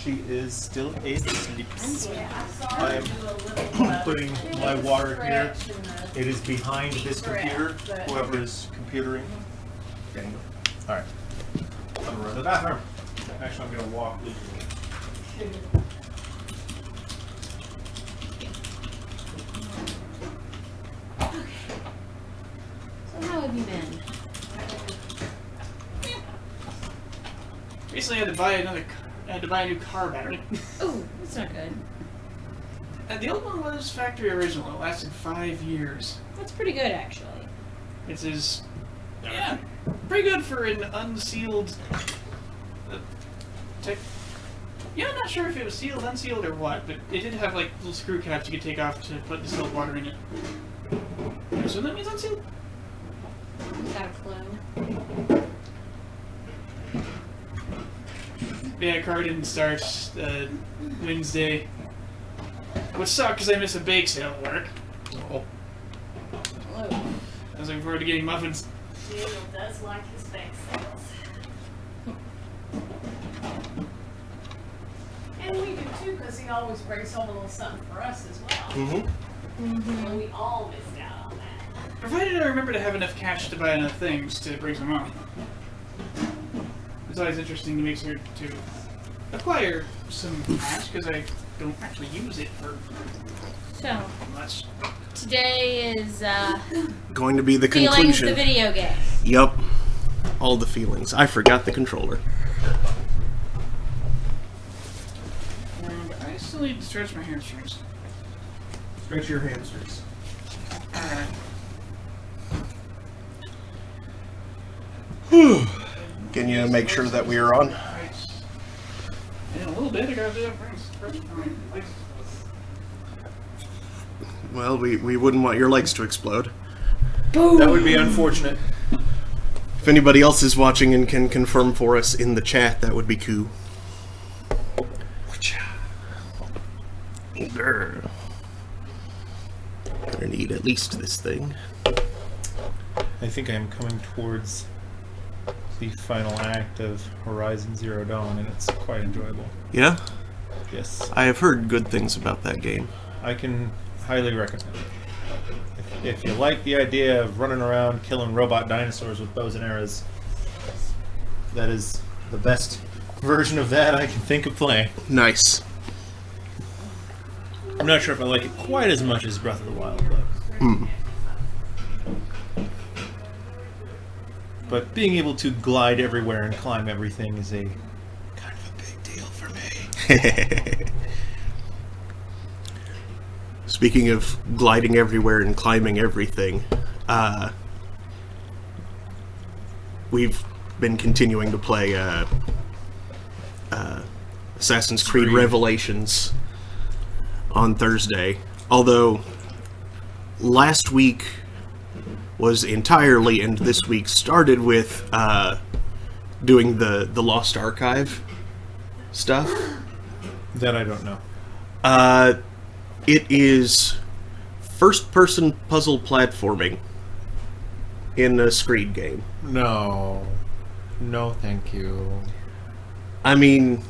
She is still asleep. I am putting my water here. It is behind this computer. Whoever is computering. Okay. All right. I'm gonna run to the bathroom. Actually, I'm gonna walk. So how have you been? Recently, I had to buy a new car battery. Oh, that's not good. And the old one was factory original. It lasted 5 years. That's pretty good, actually. It is, yeah, pretty good for an unsealed. Yeah, I'm not sure if it was sealed, unsealed, or what, but it did have like little screw caps you could take off to put distilled water in it. So that means unsealed. Got a clone. Yeah, car didn't start Wednesday. Which sucked because I missed a bake sale at work. Oh. Hello. I was looking forward to getting muffins. Daniel does like his bake sales. And we do too, because he always brings home a little something for us as well. And we all missed out on that. Provided I remember to have enough cash to buy enough things to bring some home. It's always interesting to make sure to acquire some cash because I don't actually use it for So, much. today is, Going to be the feelings conclusion. the video game. Yup. All the feelings. I forgot the controller. And I still need to stretch my hamstrings. Stretch your hamstrings. Can you make sure that we are on? In a little bit, I gotta do it first. Well, we wouldn't want your legs to explode. That would be unfortunate. If anybody else is watching and can confirm for us in the chat, that would be cool. Grr. Gonna need at least this thing. I think I'm coming towards the final act of Horizon Zero Dawn, and it's quite enjoyable. Yeah? Yes, I have heard good things about that game. I can highly recommend it. If you like the idea of running around killing robot dinosaurs with bows and arrows, that is the best version of that I can think of playing. Nice. I'm not sure if I like it quite as much as Breath of the Wild, but being able to glide everywhere and climb everything is a kind of a big deal for me. Speaking of gliding everywhere and climbing everything, we've been continuing to play Assassin's Creed Revelations on Thursday. Although last week was entirely, and this week started with doing the Lost Archive stuff. That I don't know. It is first-person puzzle platforming in a Screed game. No, thank you. I mean,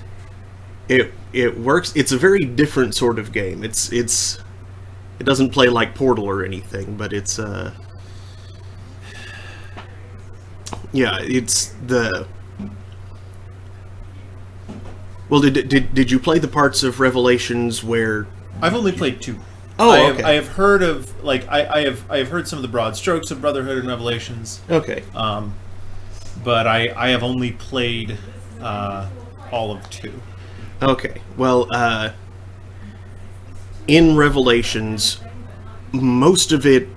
it works. It's a very different sort of game. It doesn't play like Portal or anything, but it's yeah, it's the. Well, did you play the parts of Revelations where? I've only played 2. Oh, okay. I have heard of I have heard some of the broad strokes of Brotherhood and Revelations. Okay. But I have only played all of 2. Okay. Well, in Revelations, most of it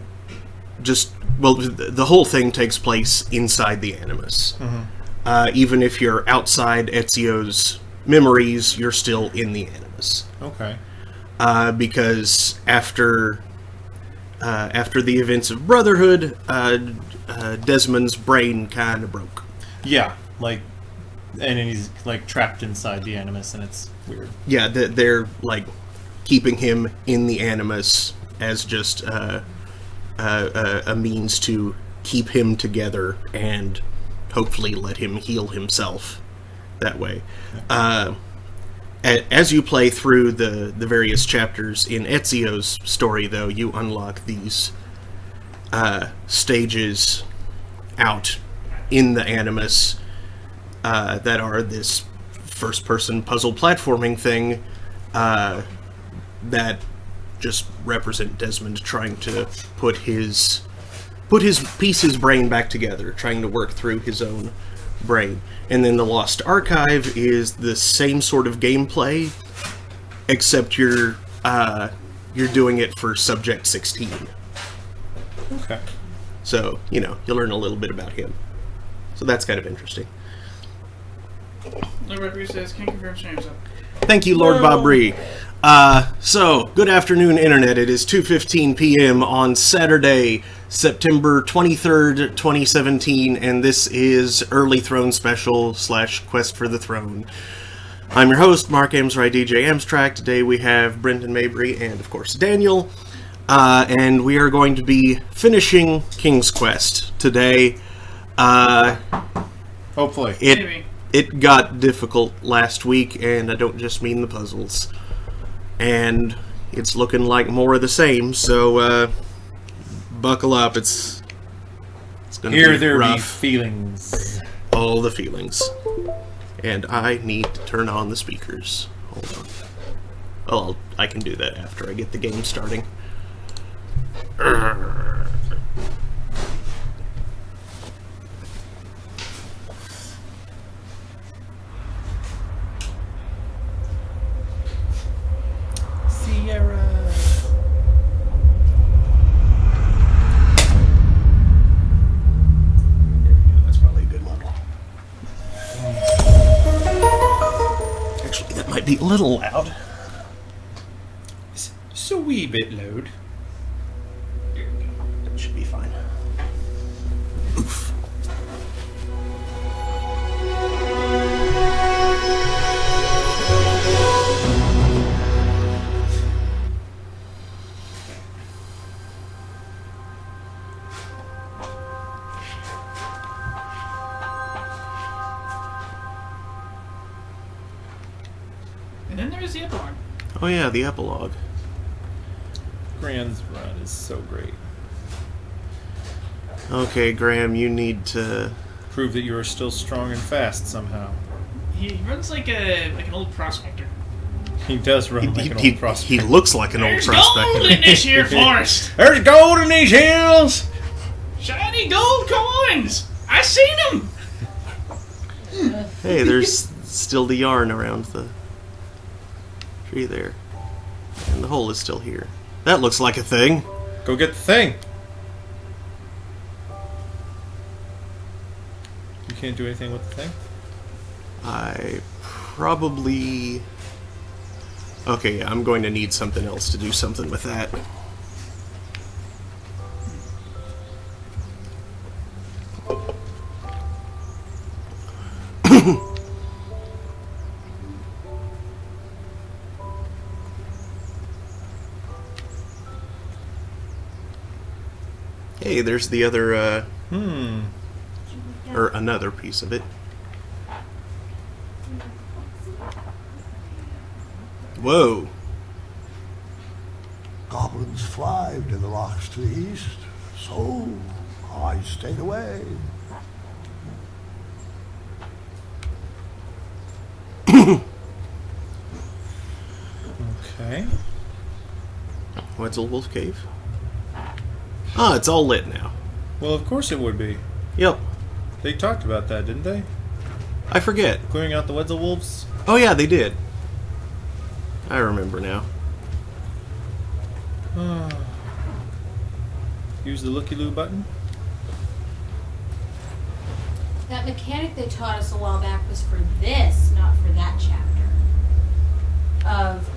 the whole thing takes place inside the Animus. Mm-hmm. Even if you're outside Ezio's memories, you're still in the Animus. Okay. Because after the events of Brotherhood, Desmond's brain kind of broke. Yeah, and he's trapped inside the Animus, and it's weird. Yeah, they're keeping him in the Animus as just a means to keep him together and hopefully let him heal himself that way. as you play through the various chapters in Ezio's story, though, you unlock these stages out in the Animus that are this first-person puzzle platforming thing that just represent Desmond trying to put his brain back together, trying to work through his own brain. And then the Lost Archive is the same sort of gameplay, except you're doing it for Subject 16. Okay. So, you know, you'll learn a little bit about him. So that's kind of interesting. Lord Referee says, can't confirm streams up. Thank you, Lord Bob Bree. So, good afternoon, Internet. It is 2:15 p.m. on Saturday, September 23rd, 2017, and this is Early Throne Special / Quest for the Throne. I'm your host, Mark Amsray, DJ Amstrack. Today we have Brendan Mabry and, of course, Daniel. And we are going to be finishing King's Quest today. Hopefully. Maybe. It got difficult last week, and I don't just mean the puzzles. And it's looking like more of the same, so buckle up. It's gonna Here be there rough. be feelings. All the feelings. And I need to turn on the speakers. Hold on. Oh, I can do that after I get the game starting. Sierra. There we go. That's probably a good one. Actually, that might be a little loud. Just a wee bit loud. That should be fine. Oof. And then there's the epilogue. Oh yeah, the epilogue. Grand's run is so great. Okay, Graham, you need to... Prove that you are still strong and fast somehow. He runs like an old prospector. He does run like an old prospect. He looks like an old There's prospect. gold in this here forest. There's gold in these hills! Shiny gold coins. I seen them. Hey, there's still the yarn around the tree there. And the hole is still here. That looks like a thing. Go get the thing. You can't do anything with the thing? I probably... Okay, yeah, I'm going to need something else to do something with that. Hey, there's the other, or another piece of it. Whoa. Goblins thrived in the rocks to the east, so I stayed away. Okay. Wetzel Wolf Cave? Ah, it's all lit now. Well, of course it would be. Yep. They talked about that, didn't they? I forget. Clearing out the Wetzel Wolves? Oh yeah, they did. I remember now. Use the looky-loo button? that mechanic they taught us a while back was for this, not for that chapter. Of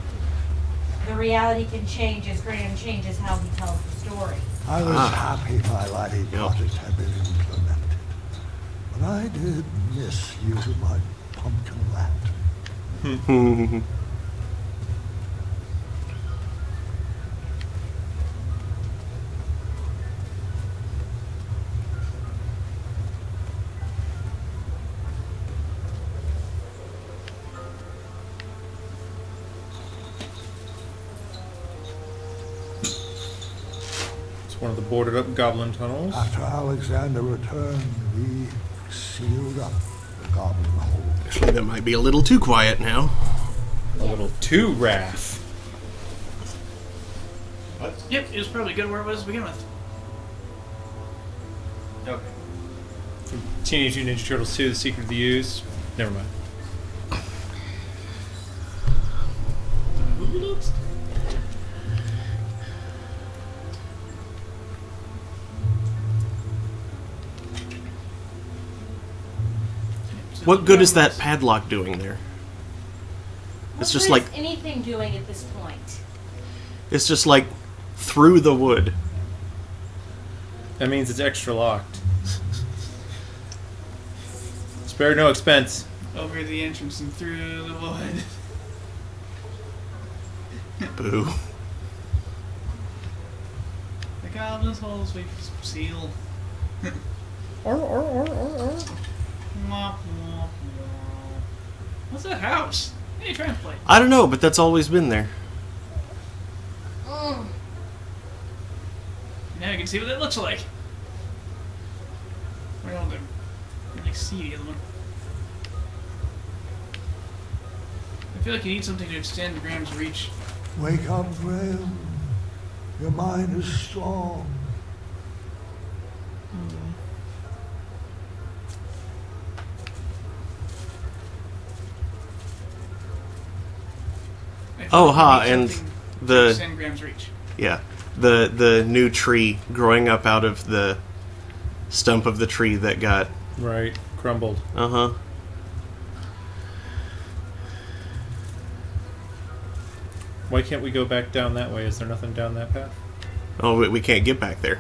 the reality can change as Graham changes how he tells the story. I was happy my lighting project had been implemented, but I did miss you, my pumpkin rat. one of the boarded up goblin tunnels. After Alexander returned, we sealed up the goblin hole. Actually, that might be a little too quiet now. A little too wrath. What? Yep, it was probably good where it was to begin with. Okay. Teenage Mutant Ninja Turtles 2: The Secret of the Ooze. Never mind. Oops. What good is that padlock doing there? It's just What like is anything doing at this point? it's just like through the wood. That means it's extra locked. Spare no expense. Over the entrance and through the wood. Boo. The goblin's holes we seal. What's that house? Hey, translate. I don't know, but that's always been there. Mm. Now you can see what it looks like. I don't really see the other one. I feel like you need something to extend Graham's reach. Wake up, Graham. Your mind is strong. I feel Oh, like ha, you need and something to the extend Graham's reach. yeah, the new tree growing up out of the stump of the tree that got Right. Crumbled. uh-huh. Why can't we go back down that way? Is there nothing down that path? Oh, we can't get back there.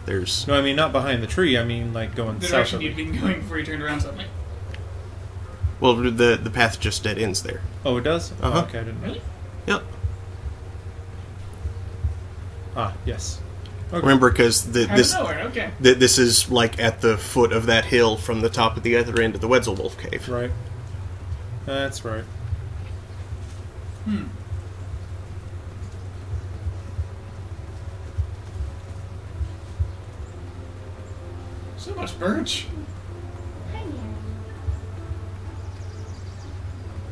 There's No, I mean not behind the tree. I mean like going The south direction of you'd it. been going before you turned around suddenly. well, the path just dead ends there. Oh, it does? Uh-huh. Oh, okay, I didn't know. Really? Yep. Ah, yes. Okay. Remember, because Out of nowhere, okay. this is like at the foot of that hill from the top of the other end of the Wetzelwolf Cave. Right. That's right. Hmm. So much birch.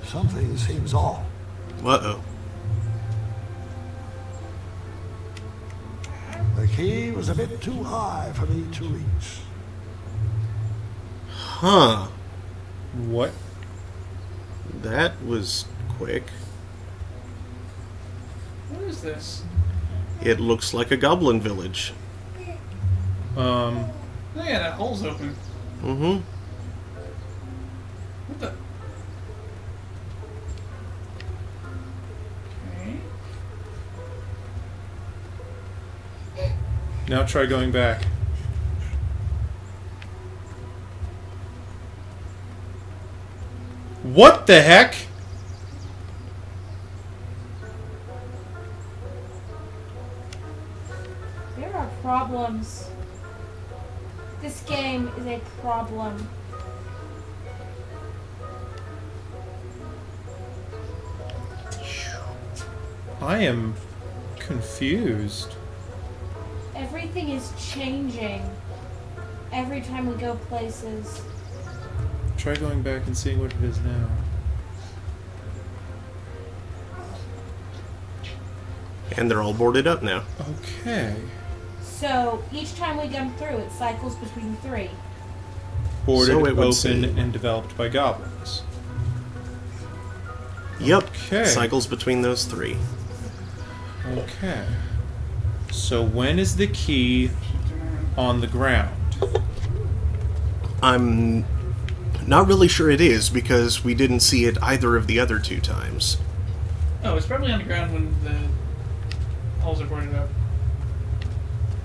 Something seems off. Uh-oh. The key was a bit too high for me to reach. Huh. What? That was quick. What is this? It looks like a goblin village. Um, Oh yeah, that hole's open. Mm-hmm. What the? Okay. now try going back. What the heck? There are problems. This game is a problem. I am confused. Everything is changing every time we go places. Try going back and seeing what it is now. And they're all boarded up now. Okay. So each time we come through, it cycles between three. Boarded, So it would open, seem. and developed by goblins. Yep. Okay. Cycles between those three. Okay. So when is the key on the ground? I'm not really sure it is because we didn't see it either of the other two times. Oh, it's probably on the ground when the holes are boarded up.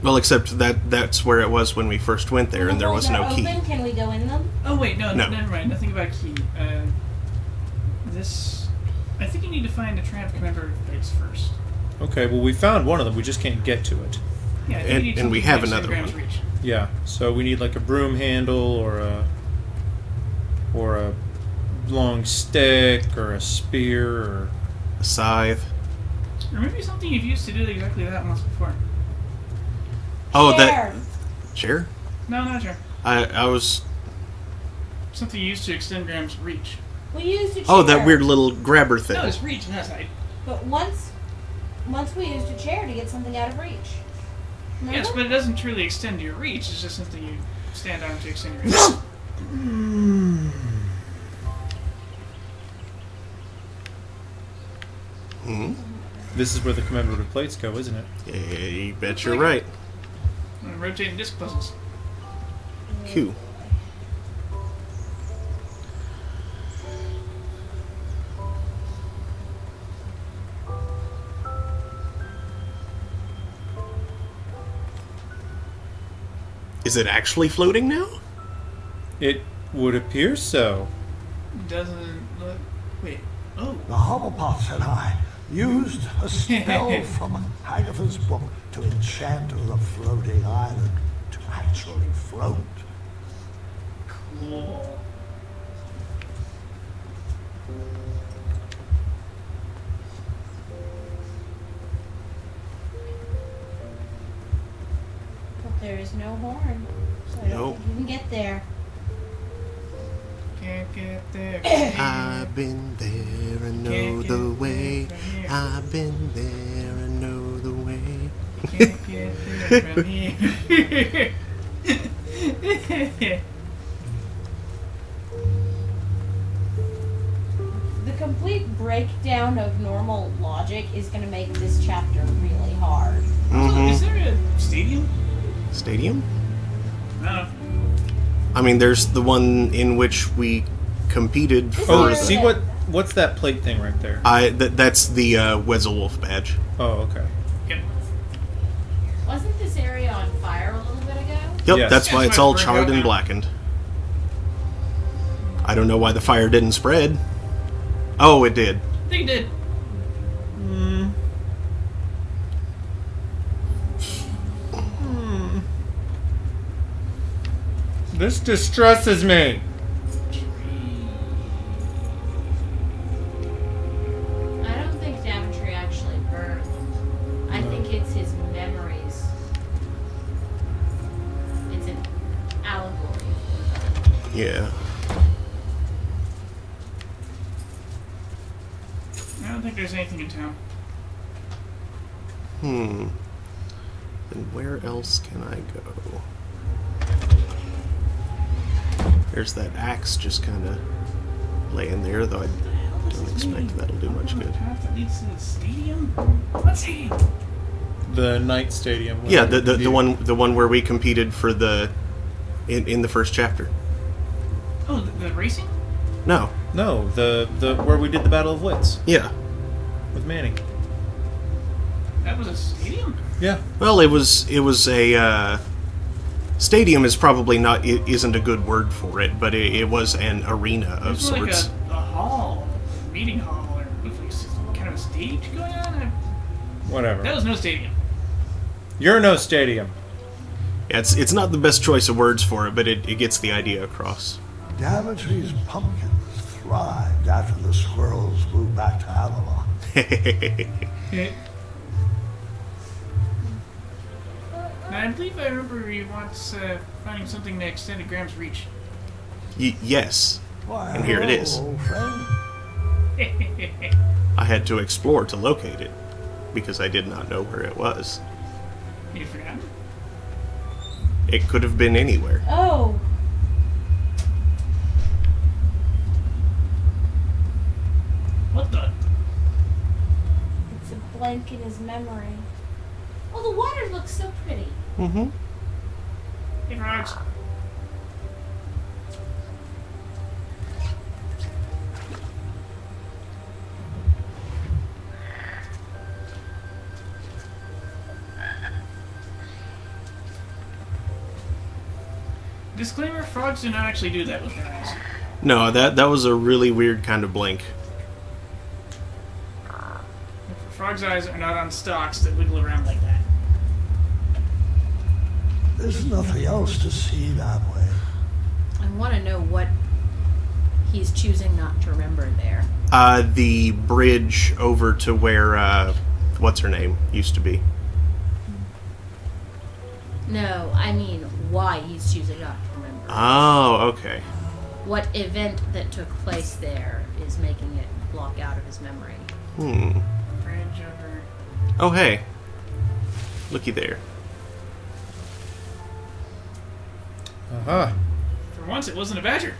Well, except that's where it was when we first went there, and there was no key. Open. Can we go in them? Oh wait, no, No. never mind. Nothing about key. This. I think you need to find the Triumph Commander base first. Okay, well we found one of them, we just can't get to it. Yeah, I think And- you need and we something have to extend another Graham's one. reach. Yeah, so we need like a broom handle or a long stick or a spear or A scythe. Or maybe something you've used to do exactly that once before. Oh, Chair. that chair. No, not sure. I was. Something used to extend Graham's reach. We used a chair. Oh, that weird little grabber thing. No, it's reach on that side. But once we used a chair to get something out of reach. Remember? Yes, but it doesn't truly extend your reach. It's just something you stand on to extend your reach. Hmm? This is where the commemorative plates go, isn't it? Yeah, you bet you're right. Rotating disc puzzles. Q. Is it actually floating now? It would appear so. Doesn't look. Wait. Oh. The Hubblepots and I used a spell from Agatha's book to enchant the floating island to actually float. Cool. But there is no horn. So I don't Nope. think you can get there. Can't get there. I've been there and know Can't the get way. there from here. I've been there and know the way. Can't get there from here. The complete breakdown of normal logic is going to make this chapter really hard. Also, is Mm-hmm. there a stadium? Stadium? No. I mean, there's the one in which we competed for. Oh, Where see is it? what's that plate thing right there? That's the Wezelwolf badge. Oh, okay. Yep. Wasn't this area on fire a little bit ago? Yep, Yes. that's why That's it's why all it's burned charred out and now. blackened. I don't know why the fire didn't spread. Oh, it did. I think it did. This distresses me. I don't think Daventry actually burned. I think it's his memories. It's an allegory. Yeah. I don't think there's anything in town. Then where else can I go? There's that axe just kind of laying there, though I don't expect that'll do much good. Path that leads to the stadium? What stadium? The night stadium. Yeah, the one where we competed for the in the first chapter. Oh, the racing? No. No, the where we did the Battle of Wits Yeah. with Manning. That was a stadium? Yeah. Well, it was a stadium is probably not isn't a good word for it, but it was an arena of It was like sorts. a hall, a meeting hall, or it was like some kind of a stage going on. Whatever. That was no stadium. You're no stadium. Yeah, it's not the best choice of words for it, but it gets the idea across. Daventry's pumpkins thrived after the squirrels moved back to Avalon. Now, I believe I remember he wants finding something that extended Graham's reach. Yes, Why, And here it hello, is. old friend. I had to explore to locate it because I did not know where it was. You forgot? It could have been anywhere. Oh, What the? it's a blank in his memory. Oh, the water looks so pretty. Mm-hmm. Hey, frogs. Disclaimer, frogs do not actually do that with their eyes. No, that was a really weird kind of blink. Frogs' eyes are not on stalks that wiggle around like that. There's nothing else to see that way. I want to know what he's choosing not to remember there. The bridge over to where what's her name used to be. No, I mean why he's choosing not to remember. Oh, okay. What event that took place there is making it block out of his memory. Hmm. Bridge over. Oh, hey. Looky there. Aha. For once, it wasn't a badger.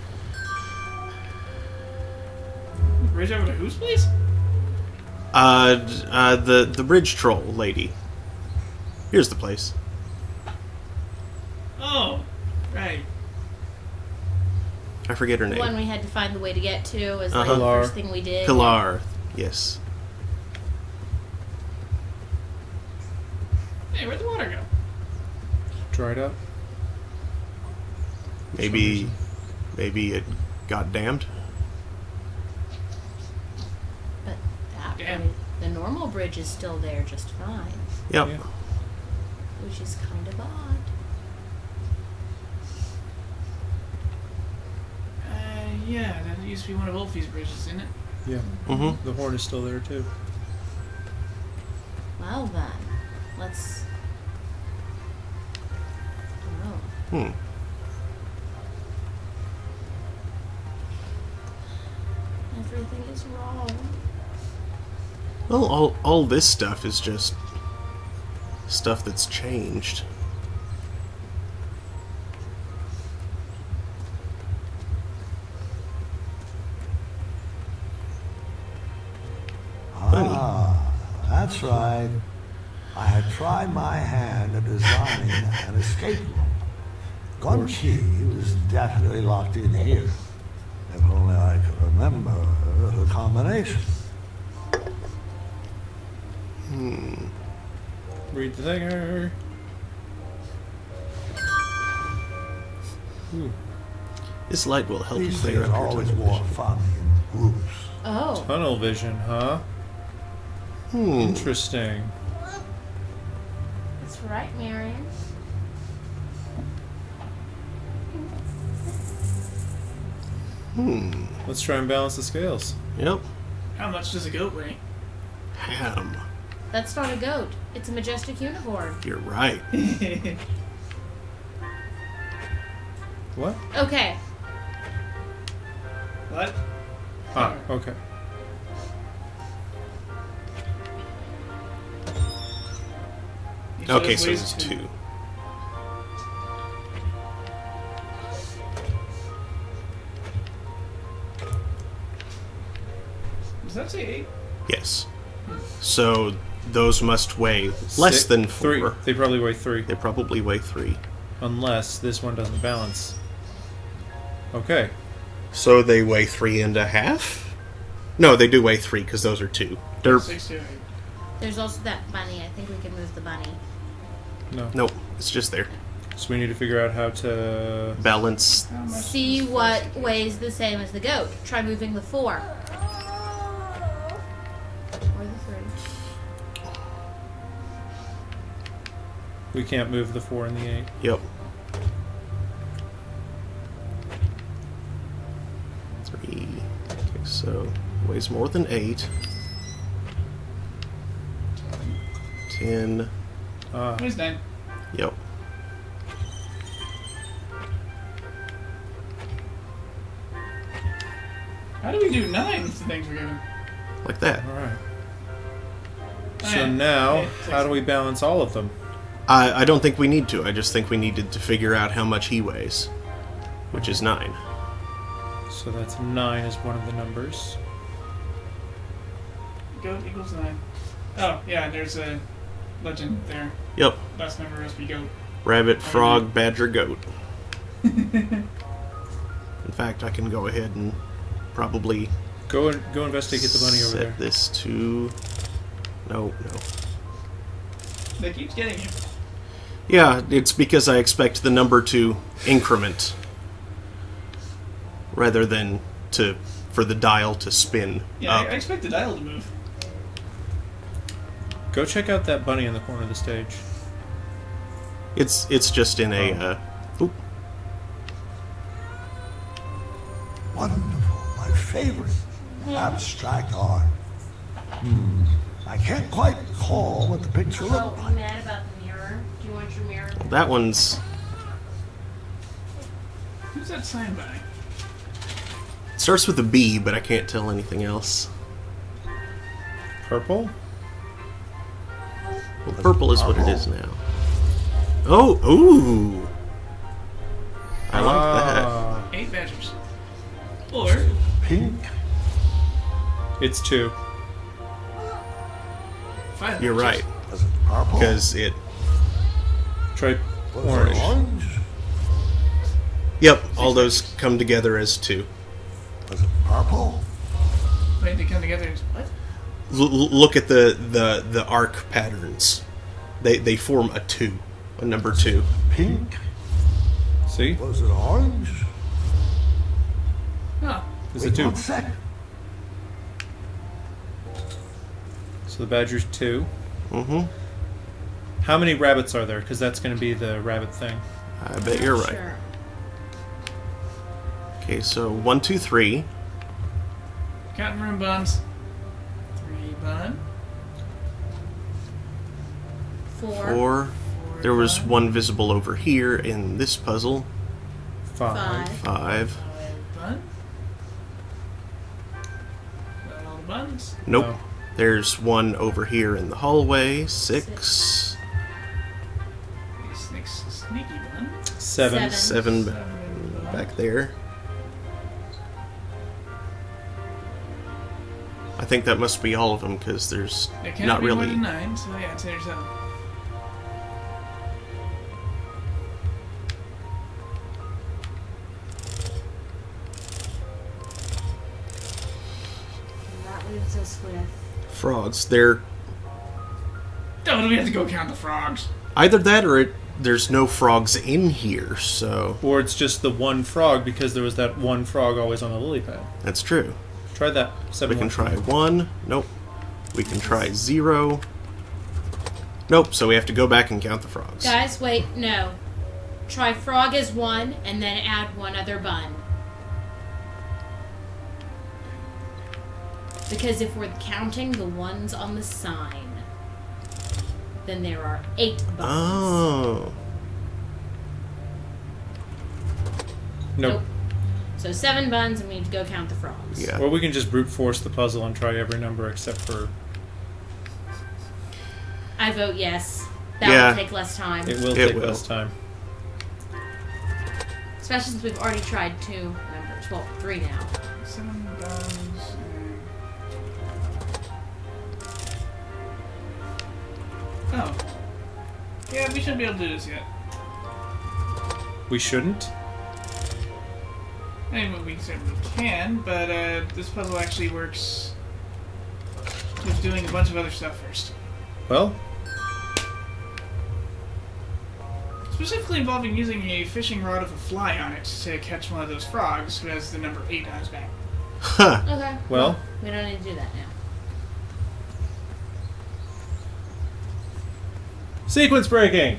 Bridge over to whose place? The bridge troll lady. Here's the place. Oh, right. I forget her The name. one we had to find the way to get to is like Uh-huh. the Pilar. first thing we did. Pilar. Yes. Hey, where'd the water go? Dried up. Maybe it got damned. But that Damn. bridge, the normal bridge is still there just fine, Yep. Yeah. which is kind of odd. Yeah, that used to be one of Ulfie's bridges, isn't it? Yeah. Mm-hmm. The horn is still there too. Well then, let's. Oh, Hmm. everything is wrong. Well, all this stuff is just stuff that's changed. Ah, that's right. I had tried my hand at designing an escape room. Gun key was definitely locked in here. If only I could remember the combination. Read the thinger. Ooh. This light will help you These clear things up are your always tunnel more vision. fun in groups. Oh, Tunnel vision, huh? Hmm. Interesting. that's right, Marion. Hmm. Let's try and balance the scales. Yep. How much does a goat weigh? Ham. That's not a goat. It's a majestic unicorn. You're right. What? Okay, What? Ah, okay. Each of Okay, those so weighs it's two. Does that say 8? Yes. So those must weigh less than 4. 3. They probably weigh 3. They probably weigh 3. Unless this one doesn't balance. Okay. So they weigh 3.5? No, they do weigh 3 because those are 2. They're 6 to 8. there's also that bunny. I think we can move the bunny. No. nope. It's just there. So we need to figure out how to... Balance. How much See does what this weighs the same as the goat. Try moving the 4. Or the 3. We can't move the 4 and the 8. Yep. 3. Okay, so weighs more than 8. 10. Ah. Where's 9? Yep. How do we do 9 with the things we're given? Like that. Alright. So Yeah. now, Yeah, how do we balance all of them? I don't think we need to. I just think we needed to figure out how much he weighs, which is 9. So that's 9 is one of the numbers. Goat equals 9. Oh, yeah, there's a legend there. Yep. Last number must be goat. Rabbit, frog, badger, goat. In fact, I can go ahead and probably Go investigate the bunny over set there. this to... No. That keeps getting you. Yeah, it's because I expect the number to increment rather than for the dial to spin Yeah, up. I expect the dial to move. Go check out that bunny in the corner of the stage. It's just in a... oop. Wonderful, my favorite. Abstract art. I can't quite recall what the picture Oh, looked you like. mad about the mirror? Do you want your mirror. That one's Who's that sign by? starts with a B, but I can't tell anything else. Purple? Well, purple is what it is now. Oh, ooh. I like Ah, 8 badgers. Or Pink. It's 2. 5 that. You're badgers. right, Was it purple? because it. Try Was it orange. orange? Yep, all those come together as 2. Was it purple? Wait, they come together as what? Look at the arc patterns. They form a 2, a number 2. Pink. See? Was it orange? Oh, It's a Wait 2. 1 second. So the badger's 2. Mm-hmm. How many rabbits are there? Because that's going to be the rabbit thing. I bet you're right. Sure. Okay, so 1, 2, 3. counting room buns. 3 bun. 4. 4. There was one visible over here in this puzzle. 5. 5. 5 bun. Got all the buns. Nope. No. There's one over here in the hallway. 6. Sneaky bun. 7. 7 7 bun. back there. I think that must be all of them because there's It can't not be more really. than 9, so yeah, it's 8 or 7. And that leaves us with Frogs. They're Oh, do we have to go count the frogs? either that or there's no frogs in here, so Or it's just the one frog because there was that one frog always on the lily pad. that's true. Try that. We 7 can try 1. Nope. We can try 0. Nope, so we have to go back and count the frogs. guys. Wait, no. Try frog as 1, and then add 1 other bun. Because if we're counting the ones on the sign, then there are 8 buns. Oh. Nope. So 7 buns, and we need to go count the frogs. Yeah. Or we can just brute force the puzzle and try every number except for. I vote yes. That Yeah. will take less time. It will It take will. less time. Especially since we've already tried 2 numbers. Well, 3 now. 7 buns. Oh. Yeah, we shouldn't be able to do this yet. We shouldn't? I mean, we certainly can, but this puzzle actually works with doing a bunch of other stuff first. Well, Specifically involving using a fishing rod with a fly on it to catch one of those frogs who has the number 8 on his back. Huh. Okay. well, We don't need to do that now. sequence breaking!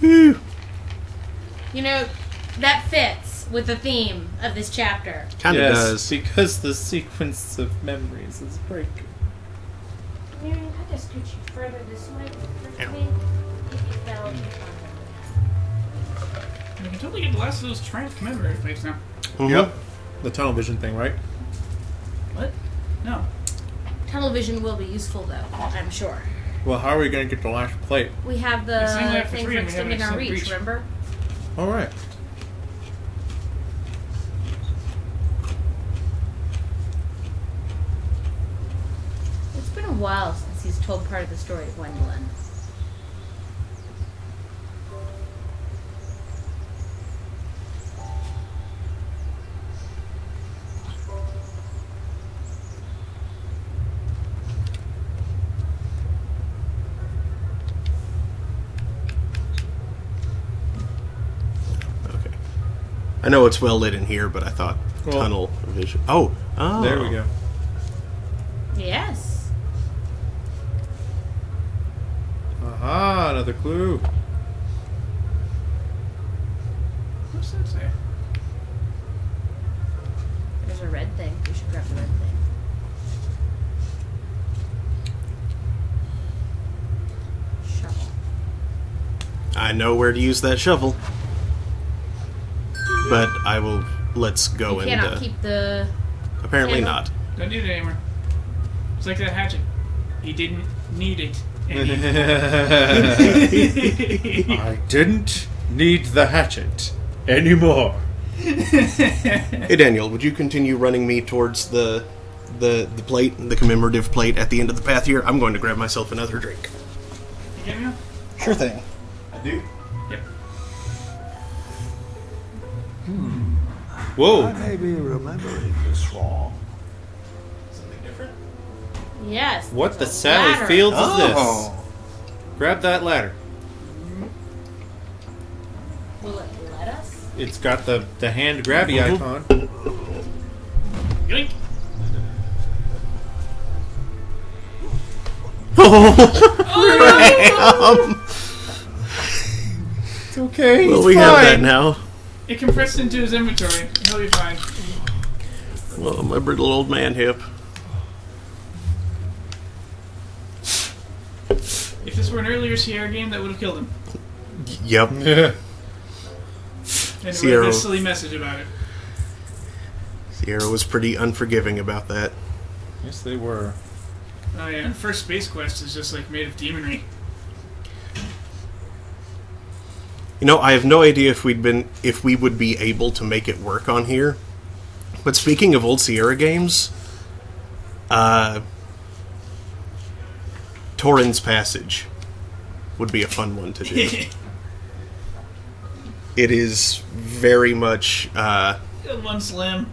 Whew. You know, that fits with the theme of this chapter. Kind of Yes, does. because the sequence of memories is breaking. Mary, I just scoot you further this way. Quickly. If you fell, you We can totally get the last of those Triumph commemorative plates now. Mhm. Yep. The tunnel vision thing, right? What? No. Tunnel vision will be useful, though, I'm sure. Well, how are we going to get the last plate? We have It's only the up for thing 3 for and we have an extending our extended reach, reach. remember? Alright. It's been a while since he's told part of the story of Gwendolyn. Okay. I know it's well lit in here, but I thought Well- tunnel vision. Oh. Oh. There we go. Yes. Aha, another clue. What's that say? There's a red thing. We should grab the red thing. Shovel. I know where to use that shovel. But I will. Let's go You and. cannot keep the. Apparently candle. not. Don't do it anymore. It's like that hatchet. He didn't need it anymore. I didn't need the hatchet anymore. Hey Daniel, would you continue running me towards the plate, the commemorative plate at the end of the path here? I'm going to grab myself another drink. You get me now? Sure thing. I do. Yep. I Whoa. may be remembering this wrong. Something different? Yes. What the there's a Sally ladder. Fields is this? Oh. Grab that ladder. Will it let us? It's got the hand grabby icon. Yoink. It's okay. Well, he's we have that fine. now. It compressed into his inventory. He'll be fine. Well, my brittle old man hip. If this were an earlier Sierra game, that would have killed him. Yep. Yeah. And it would have Sierra. been a silly message about it. Sierra was pretty unforgiving about that. Yes, they were. Oh yeah, and first Space Quest is just like made of demonry. You know, I have no idea if we would be able to make it work on here. But speaking of old Sierra games, Torrens Passage would be a fun one to do. It is very much, One slam.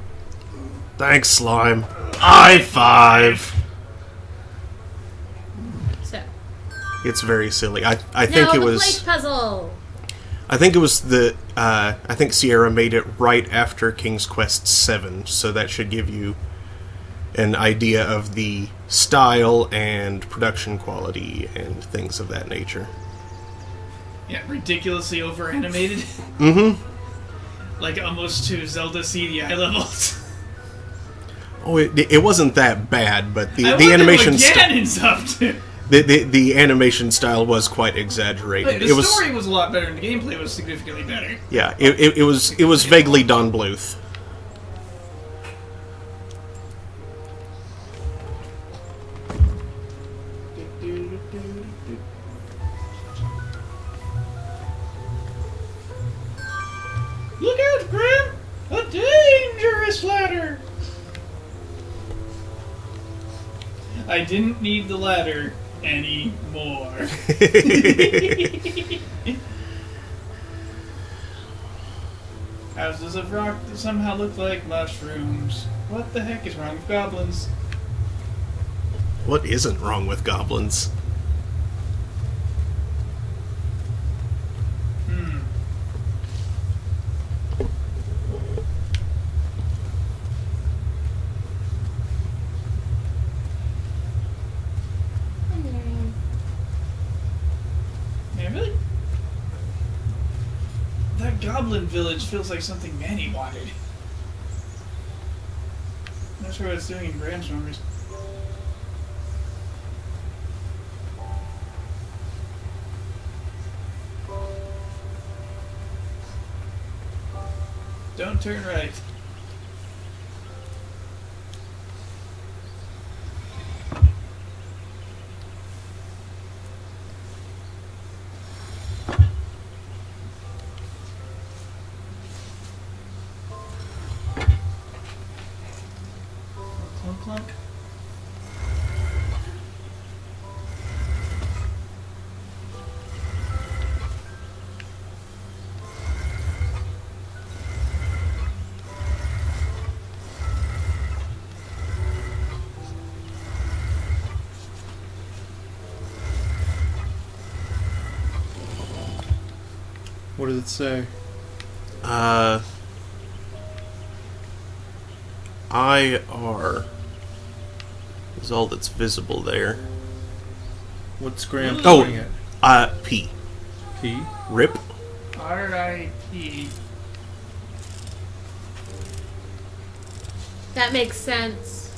thanks, Slime. I-5. So. It's very silly. I think Now it the was. plate puzzle. I think it was the. I think Sierra made it right after King's Quest VII, so that should give you an idea of the style and production quality and things of that nature. Yeah, ridiculously over animated. Mm-hmm. Like almost to Zelda CDI levels. Oh, it wasn't that bad, but I the wonder animation what style. Ganon's up to. The animation style was quite exaggerated. Like, the It was story was a lot better, and the gameplay was significantly better. yeah. It was vaguely Don Bluth. Look out, Grim! A dangerous ladder! I didn't need the ladder anymore. Houses of rock that somehow look like mushrooms. What the heck is wrong with goblins? What isn't wrong with goblins? Man, really? That goblin village feels like something Manny wanted. Not sure what it's doing in Graham's numbers. Don't turn right. Clunk clunk. What does it say? IR is all that's visible there. What's Graham Oh. pointing at? P. P? Rip. R.I.P. That makes sense.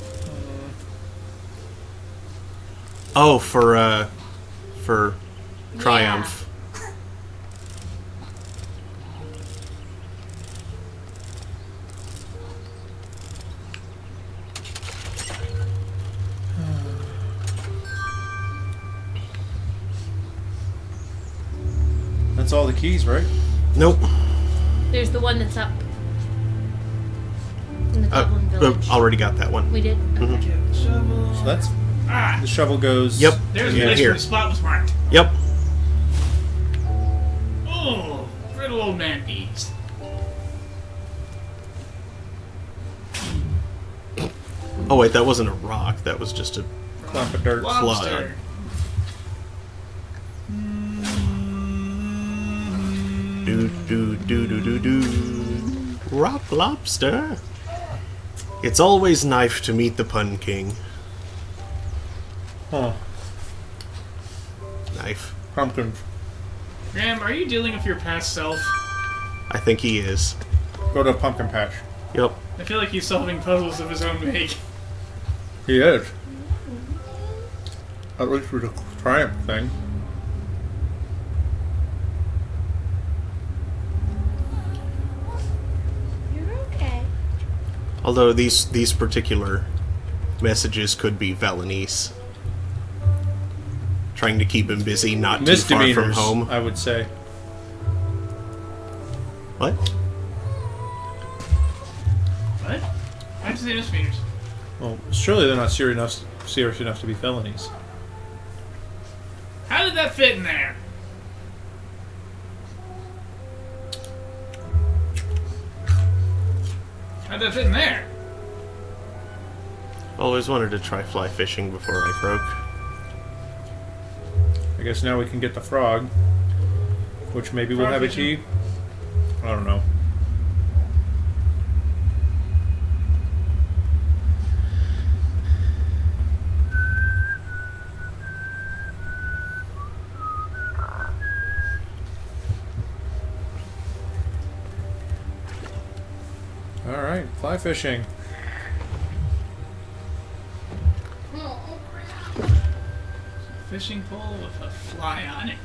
Oh, for Triumph. That's all the keys, right? Nope. There's the one that's up in the Goblin Village. Already got that one. We did? Mhm. Okay, shovel. So that's Ah, the shovel goes. Yep. there's Yeah, the place here. where the spot was marked. Yep. Oh, little old man bees. Oh wait, that wasn't a rock. That was just a. Clump of dirt. Lobster. Do do do do do do. Rock lobster. It's always knife to meet the Pun King. Huh. Knife. Pumpkins. Graham, are you dealing with your past self? I think he is. Go to a pumpkin patch. Yep. I feel like he's solving puzzles of his own make. He is. At least with a triumph thing. You're okay. Although these particular messages could be Valenice. Trying to keep him busy, not too far from Misdemeanors, home. I would say. What? What? Why'd you say misdemeanors? Well, surely they're not serious enough to be felonies. How did that fit in there? How'd that fit in there? Always wanted to try fly fishing before I croak. I guess now we can get the frog, which maybe will Frog have a fishing. key. I don't know. All right, fly fishing. Fishing pole with a fly on it.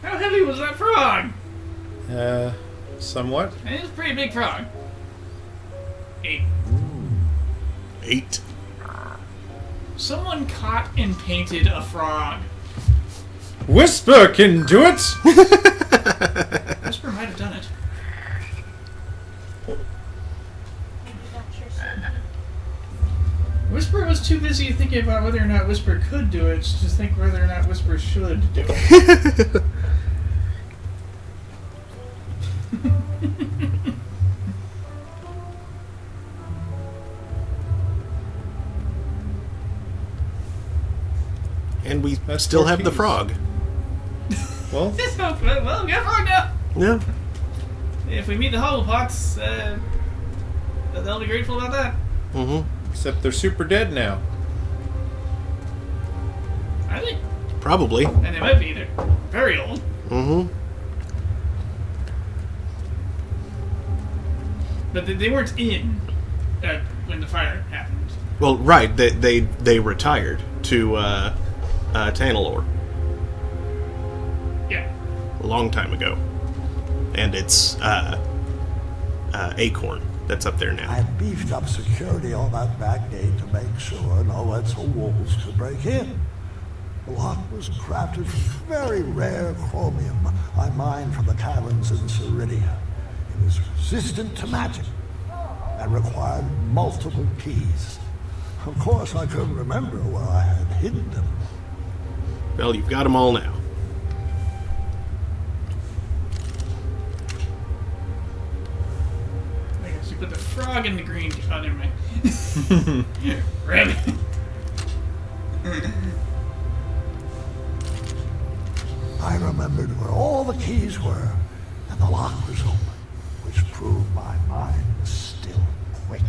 How heavy was that frog? Somewhat. It was a pretty big frog. 8. 8. Someone caught and painted a frog. Whisper can do it. Whisper might have done it. Whisper was too busy thinking about whether or not Whisper could do it to think whether or not Whisper should do it. And we That's still 4 have the keys. frog. Well, Well, we got a frog now. Yeah. If we meet the Hobblepots, they'll be grateful about that. Mm-hmm. except they're super dead now. I think. Probably. And they might be. They're very old. Mm-hmm. But they weren't in when the fire happened. Well, right. They retired to Tanalor Yeah. a long time ago, and it's Acorn that's up there now. I beefed up security on that back gate to make sure no Etzel wolves could break in. The lock was crafted from very rare chromium I mined from the caverns in Ceridia. It was resistant to magic and required multiple keys. Of course, I couldn't remember where I had hidden them. Well, you've got them all now. I guess you put the frog in the green. Oh, never mind. Red. I remembered where all the keys were, and the lock was open, which proved my mind was still quick.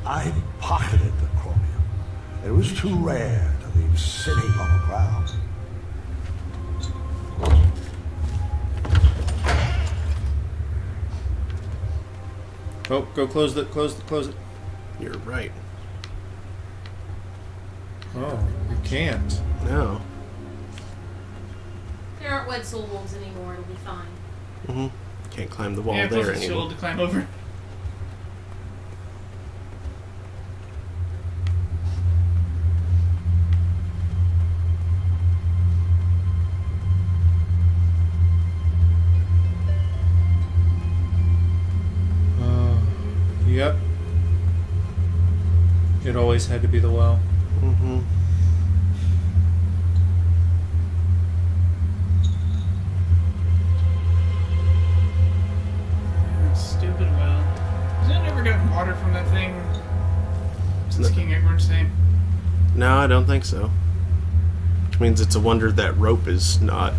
I pocketed the chromium. It was too rare to leave sitting on the ground. Oh, go close it. You're right. Oh, you can't. No. There aren't Wetzel wolves anymore. It'll be fine. Mm-hmm. Can't climb the wall Yeah, plus there it's too anymore. old to climb over. Yep. It always had to be the well. Mm-hmm. Stupid well. Has anyone ever gotten water from that thing since No. King Edward's time? No, I don't think so. Which means it's a wonder that rope is not.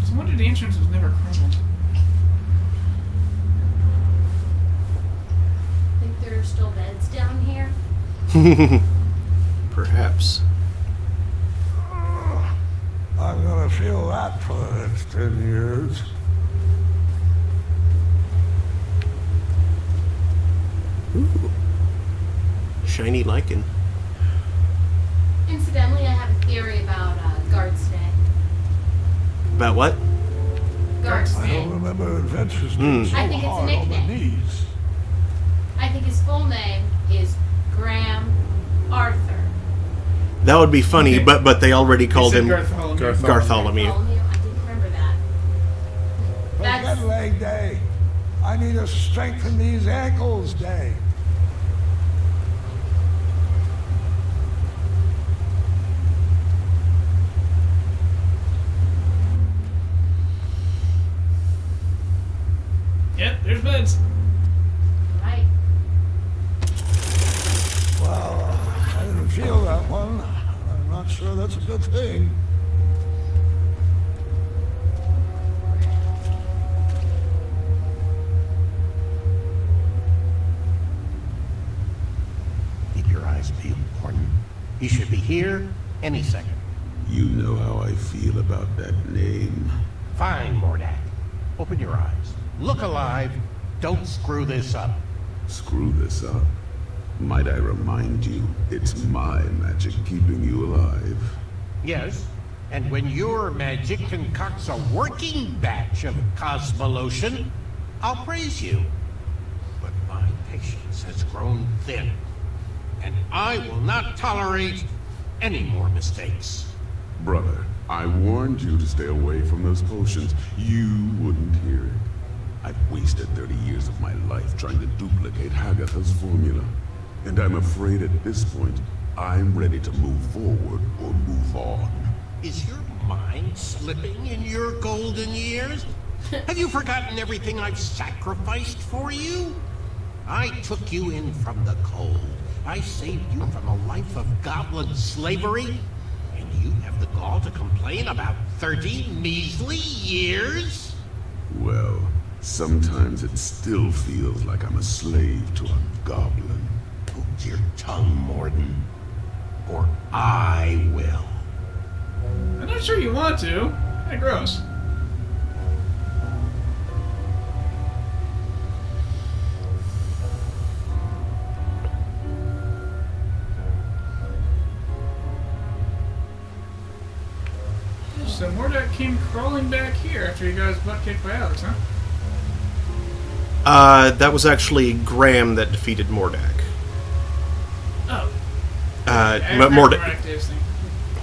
It's a wonder the entrance was never crumbled. Think there are still beds down here? Perhaps. I'm gonna feel that for the next 10 years. Ooh. Shiny lichen. Incidentally, I have a theory about Guard's Day. About what? Guard's I Day. don't remember adventures being so I think it's a hard on the nickname. knees. I think his full name is Graham Arthur. That would be funny, Okay. but they already called He said him Bartholomew. Bartholomew. Bartholomew? I didn't remember that. That's- Forget leg day. I need to strengthen these ankles day. Yep, there's beds. Right. Well, I didn't feel that one. I'm not sure that's a good thing. Keep your eyes peeled, Gordon. He should be here any second. You know how I feel about that name. Fine, Mordak. Open your eyes. Look alive. Don't screw this up. Screw this up. Might I remind you, it's my magic keeping you alive. Yes, and when your magic concocts a working batch of Cosmolotion, I'll praise you. But my patience has grown thin, and I will not tolerate any more mistakes. Brother, I warned you to stay away from those potions. You wouldn't hear it. I've wasted 30 years of my life trying to duplicate Hagatha's formula. And I'm afraid at this point, I'm ready to move forward or move on. Is your mind slipping in your golden years? Have you forgotten everything I've sacrificed for you? I took you in from the cold. I saved you from a life of goblin slavery. And you have the gall to complain about 30 measly years? Well, sometimes it still feels like I'm a slave to a goblin. Hold your tongue, Morden, or I will. I'm not sure you want to. Kinda gross. So Mordak came crawling back here after you guys butt kicked by Alex, huh? That was actually Graham that defeated Mordak. Oh. Mordak. Dave's thing.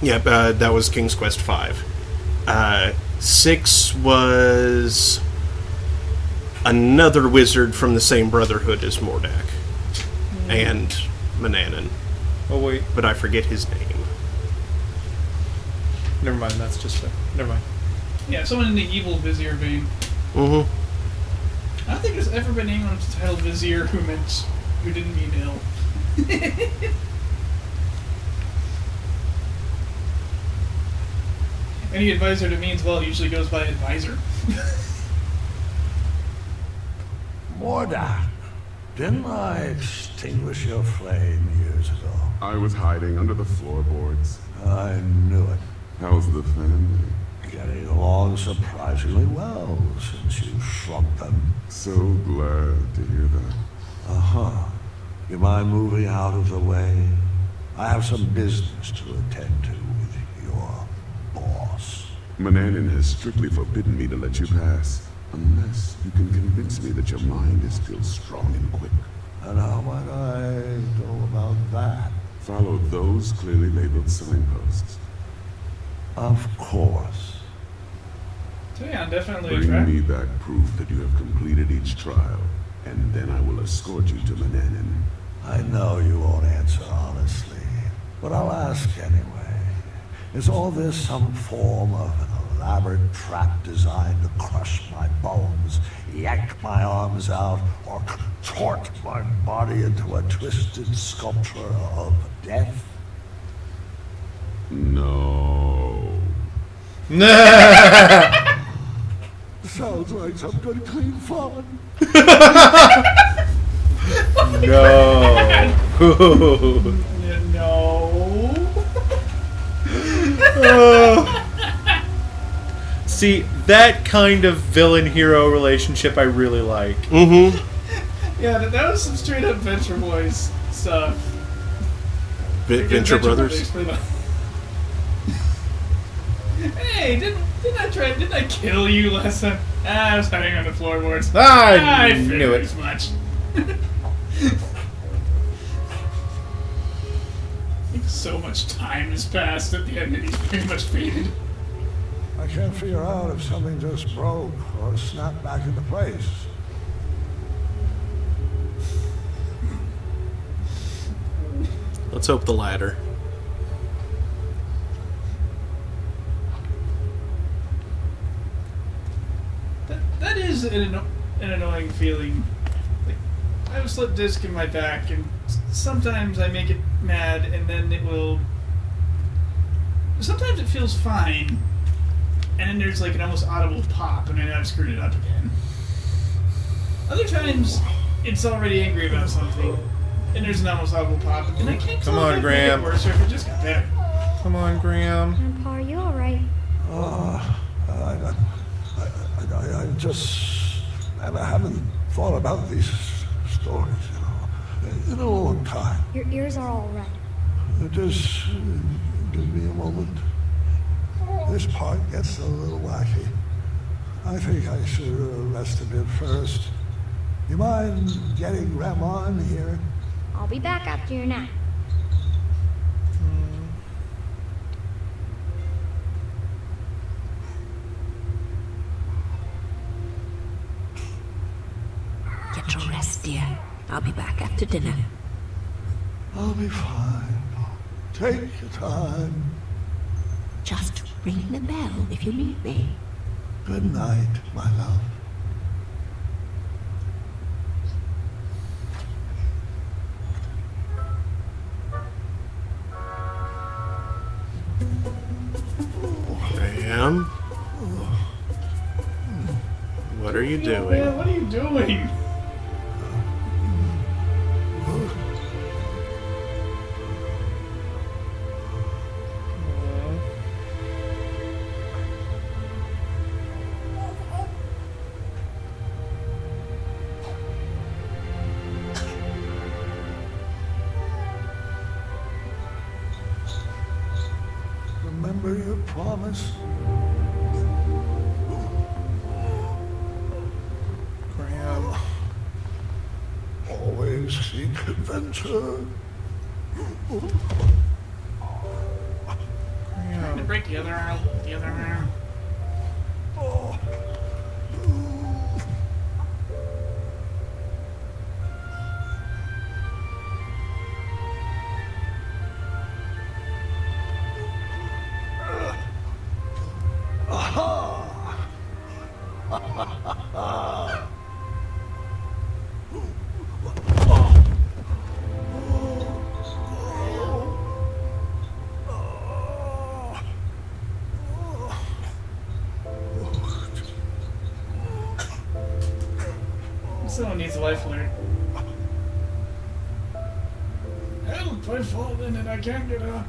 Yep, that was King's Quest V. 6 was another wizard from the same brotherhood as Mordak. And Manannan. Oh, wait. But I forget his name. Never mind, that's just a... Never mind. Yeah, someone in the evil Vizier vein. Mm-hmm. I don't think there's ever been anyone titled Vizier who didn't mean ill. Any advisor to means well usually goes by advisor. Mordak, didn't I extinguish your flame years ago? I was hiding under the floorboards. I knew it. How's the family? Getting along surprisingly well since you shrunk them. So glad to hear that. Uh-huh. You mind moving out of the way? I have some business to attend to with your boss. Mananan has strictly forbidden me to let you pass, unless you can convince me that your mind is still strong and quick. And how might I go about that? Follow those clearly labeled signposts. Of course. So yeah, definitely a Bring track. me back proof that you have completed each trial, and then I will escort you to Mananan. I know you won't answer honestly, but I'll ask anyway. Is all this some form of an elaborate trap designed to crush my bones, yank my arms out, or contort my body into a twisted sculpture of death? No. Sounds like some good clean fun. No. See, that kind of villain-hero relationship I really like. Mm-hmm. Yeah, that was some straight up Venture Boys stuff. Venture Brothers. Hey, didn't I kill you last time? I was hiding on the floorboards. I figured knew it. as much. I think so much time has passed at the end and he's pretty much faded. I can't figure out if something just broke or snapped back into place. Let's hope the latter. That is an annoying feeling. Like, I have a slip disc in my back, and sometimes I make it mad, and then it will. Sometimes it feels fine, and then there's like an almost audible pop, and I know I've screwed it up again. Other times, it's already angry about something, and there's an almost audible pop, and I can't Come tell on, if it made it Graham. worse or if it just got better. Come on, Graham. Grandpa, are you alright? I just haven't thought about these stories, in a long time. Your ears are all red. Just give me a moment. This part gets a little wacky. I think I should rest a bit first. You mind getting Grandma in here? I'll be back after your nap. Get your rest, dear. I'll be back after dinner. I'll be fine. Take your time. Just ring the bell if you need me. Good night, my love. Graham? What are you doing? Man, what are you doing? Remember your promise? Graham. Always seek adventure. Trying to break the other arm. The other arm. Someone needs a life alert. Help! I've fallen and I can't get up.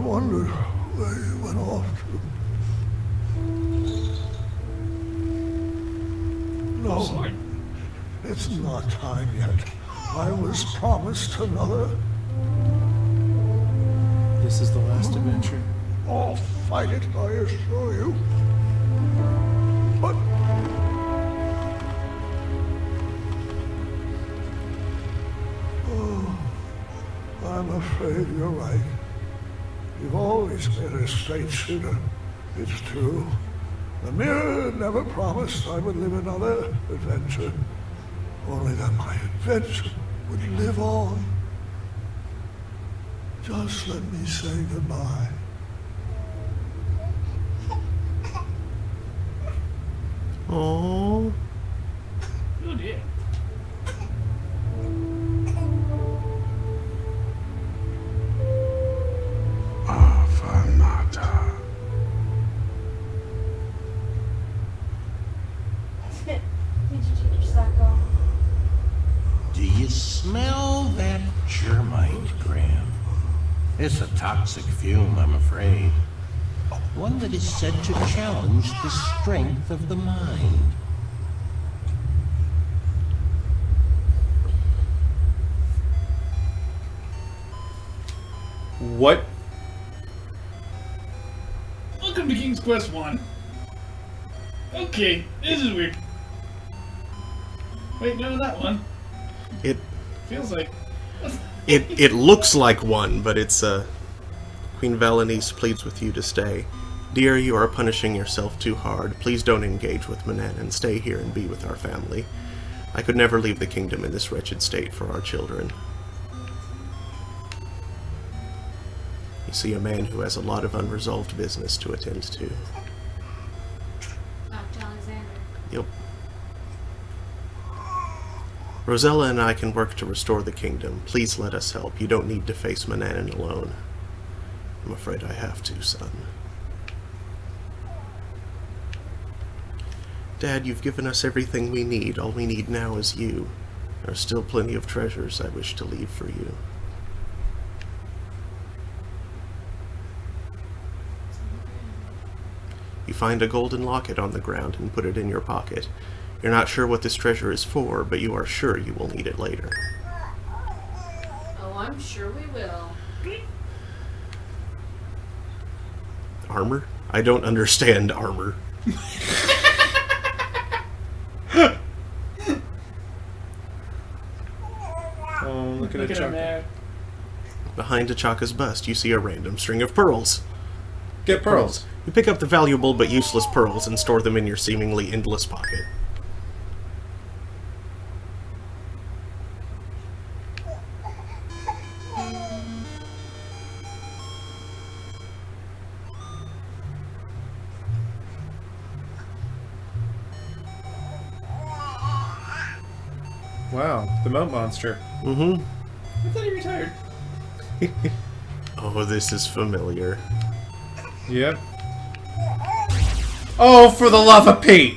wondered where you went off to. No, Sword. it's not time yet. I was promised another. This is the last adventure. I'll fight it, I assure you. But I'm afraid you're right. You've always been a straight shooter. It's true. The mirror never promised I would live another adventure. Only that my adventure would live on. Just let me say goodbye. Oh. Oh dear. Avanata. Did you take your sock off? Do you smell that germite, Graham? It's a toxic fume, I'm afraid. One that is said to challenge the strength of the mind. What? Welcome to King's Quest 1. Okay, this is weird. Wait, no, that one. It Feels like... it looks like one, but it's Queen Valenice pleads with you to stay. Dear, you are punishing yourself too hard. Please don't engage with Manan and stay here and be with our family. I could never leave the kingdom in this wretched state for our children. You see a man who has a lot of unresolved business to attend to. Dr. Alexander. Yep. Rosella and I can work to restore the kingdom. Please let us help. You don't need to face Manan alone. I'm afraid I have to, son. Dad, you've given us everything we need. All we need now is you. There are still plenty of treasures I wish to leave for you. You find a golden locket on the ground and put it in your pocket. You're not sure what this treasure is for, but you are sure you will need it later. Oh, I'm sure we will. Armor? I don't understand armor. Oh, look at Look a at him chocolate. there. Behind T'Chaka's bust, you see a random string of pearls. Get pearls. You pick up the valuable but useless pearls and store them in your seemingly endless pocket. Wow, the moat monster. Mm-hmm. I thought he retired. Oh, this is familiar. Yep. Oh, for the love of Pete!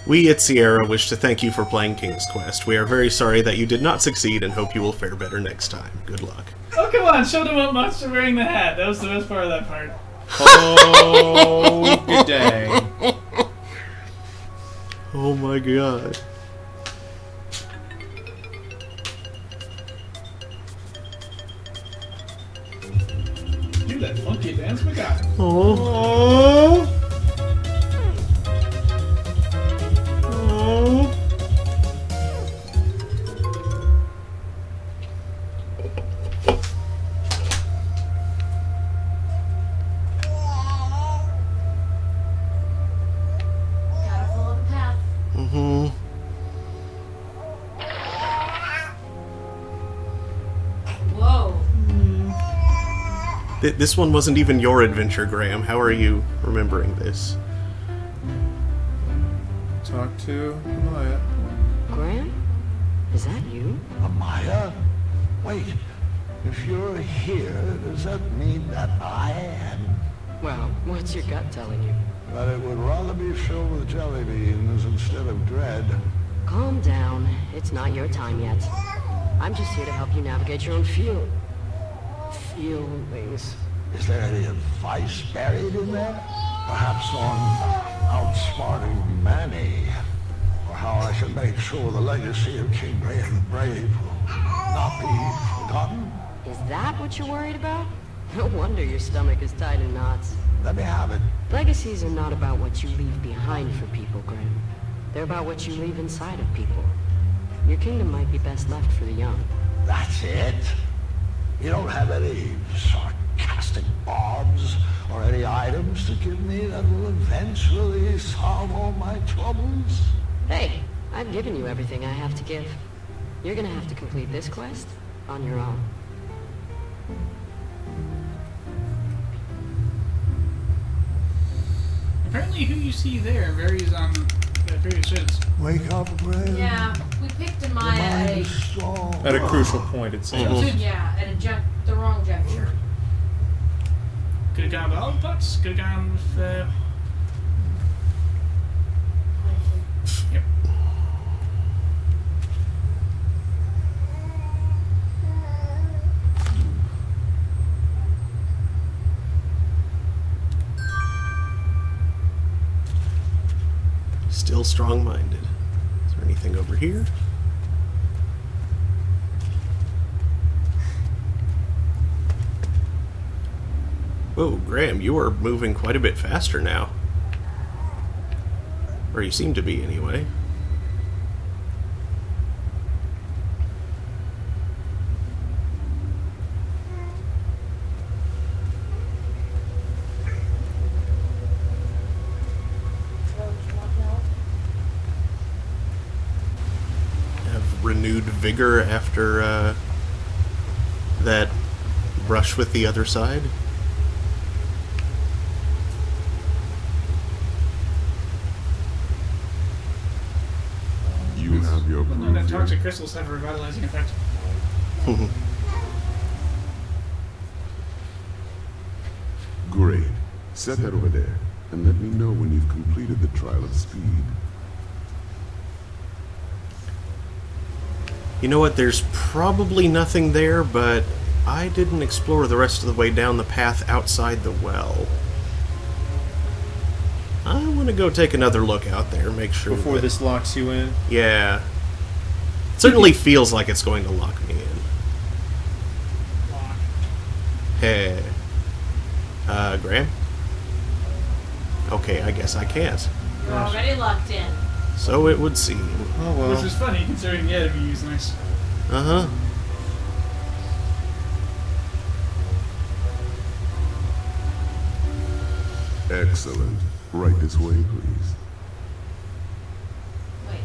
We at Sierra wish to thank you for playing King's Quest. We are very sorry that you did not succeed and hope you will fare better next time. Good luck. Oh, come on, show them what monster wearing the hat. That was the best part of that part. Oh, good day. Oh my god. Do that funky dance we got. Oh. Oh. Oh. Gotta follow the path. Mm-hmm. Whoa. This one wasn't even your adventure, Graham. How are you remembering this? Talk to Amaya. Graham? Is that you? Amaya? Wait, if you're here, does that mean that I am? Well, what's your gut telling you? That it would rather be filled with jelly beans instead of dread. Calm down. It's not your time yet. I'm just here to help you navigate your own feelings. Is there any advice buried in there? Perhaps on outsmarting Manny, or how I should make sure the legacy of King Graham the Brave will not be forgotten? Is that what you're worried about? No wonder your stomach is tied in knots. Let me have it. Legacies are not about what you leave behind for people, Graham. They're about what you leave inside of people. Your kingdom might be best left for the young. That's it? You don't have any sarcastic barbs or any items to give me that will eventually solve all my troubles? Hey, I've given you everything I have to give. You're gonna have to complete this quest on your own. Apparently who you see there varies on various shows. Wake up, Graham. Yeah, we picked him at a Strong. At a crucial point, it seems. yeah, at the wrong juncture. Could have gone with all the pots. Could have gone with. Yep. Still strong-minded. Is there anything over here? Whoa, Graham, you are moving quite a bit faster now. Or you seem to be, anyway. Have renewed vigor after that brush with the other side. You have your Well, no, that proof toxic here. crystals have a revitalizing effect. Great. Set that over there, and let me know when you've completed the trial of speed. You know what, there's probably nothing there, but I didn't explore the rest of the way down the path outside the well. I want to go take another look out there, make sure Before that- this locks you in. Yeah. It certainly feels like it's going to lock me in. Lock. Hey. Graham? Okay, I guess I can't. You're already locked in. So it would seem. Oh well. Which is funny considering the enemy is nice. Uh-huh. Excellent. Right this way, please. Wait.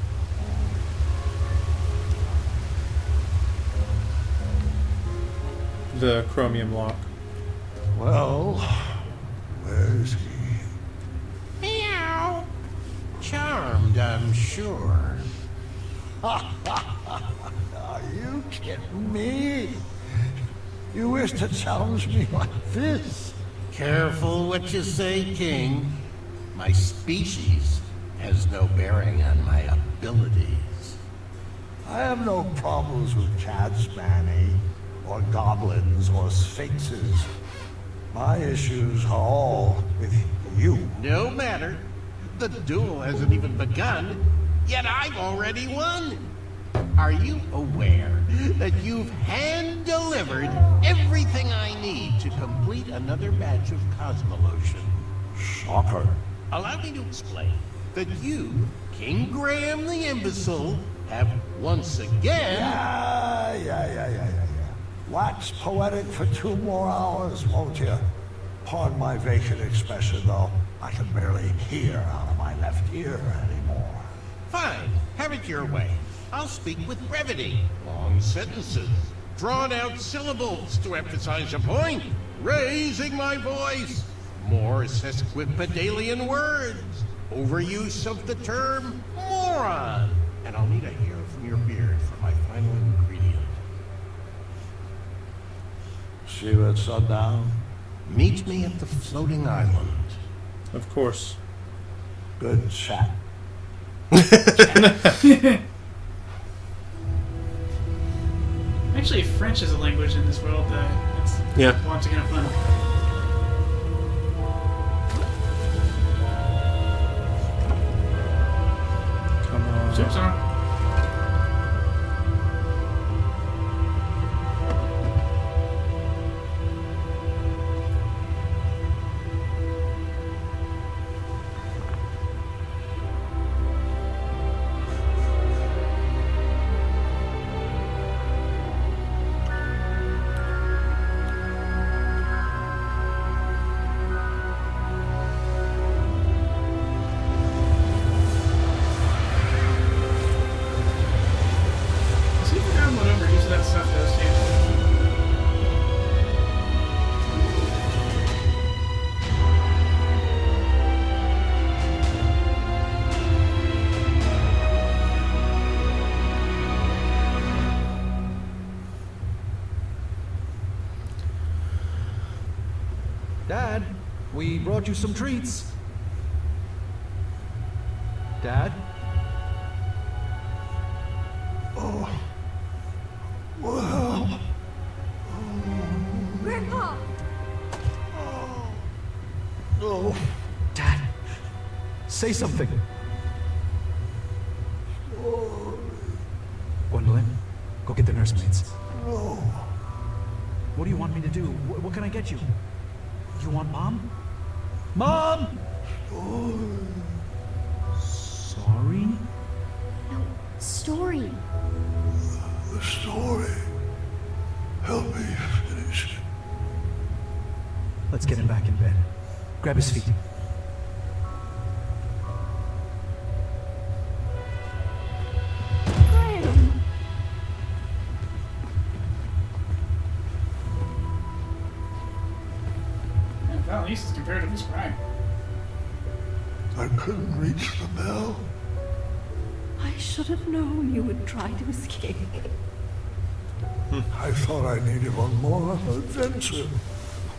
The chromium lock. Well, where's he? Meow. Charmed, I'm sure. Are you kidding me? You wish to challenge me like this? Careful what you say, King. My species has no bearing on my abilities. I have no problems with cats, Manny, or goblins, or sphinxes. My issues are all with you. No matter. The duel hasn't even begun, yet I've already won. Are you aware that you've hand-delivered everything I need to complete another batch of Cosmolotion? Shocker. Allow me to explain that you, King Graham the Imbecile, have once again... Yeah. Wax poetic for 2 more hours, won't you? Pardon my vacant expression, though. I can barely hear out of my left ear anymore. Fine, have it your way. I'll speak with brevity, long sentences, drawn-out syllables to emphasize a point, raising my voice, more sesquipedalian words, overuse of the term moron, and I'll need a hair from your beard for my final ingredient. See you at sundown. Meet me at the floating island. Of course. Good chat. Actually, French is a language in this world that's Yeah. lots of kind of fun. Come on. Soup song. See if we got whatever use of that stuff does too. Dad, we brought you some treats. Dad? Oh. Well. Grandpa! Oh. Dad, say something. Gwendolyn, go get the nursemaids. No. What do you want me to do? What can I get you? You want Mom? Mom! Sorry? No, story. The story. Help me finish it. Let's get him back in bed. Grab his feet. Graham! Man, Valenice is compared to his prime. I couldn't reach the bell. I should have known you would try to escape. I thought I needed one more adventure.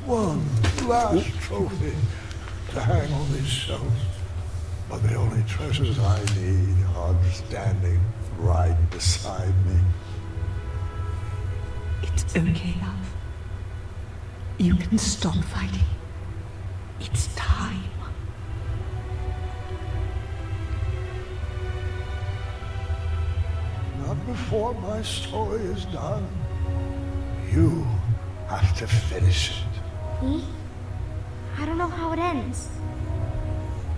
One last trophy to hang on these shelves. But the only treasures I need are standing right beside me. It's okay, love. You can stop fighting. It's time. Not before my story is done. You have to finish it. Me? I don't know how it ends.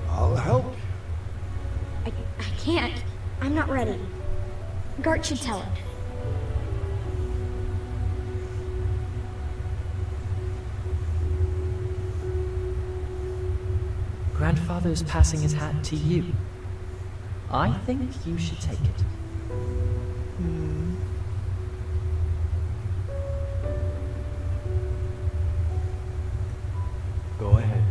I'll help you. I can't. I'm not ready. Gart should tell him. Grandfather's passing his hat to you. I think you should take it. Go ahead.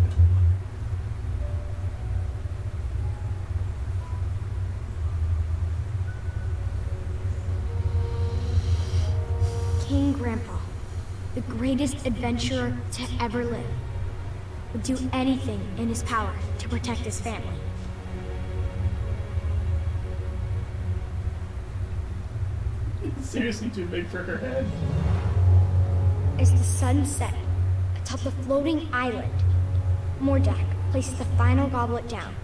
King Grandpa, the greatest adventurer to ever live, would do anything in his power to protect his family. Seriously too big for her head. As the sun set atop the floating island, Mordak places the final goblet down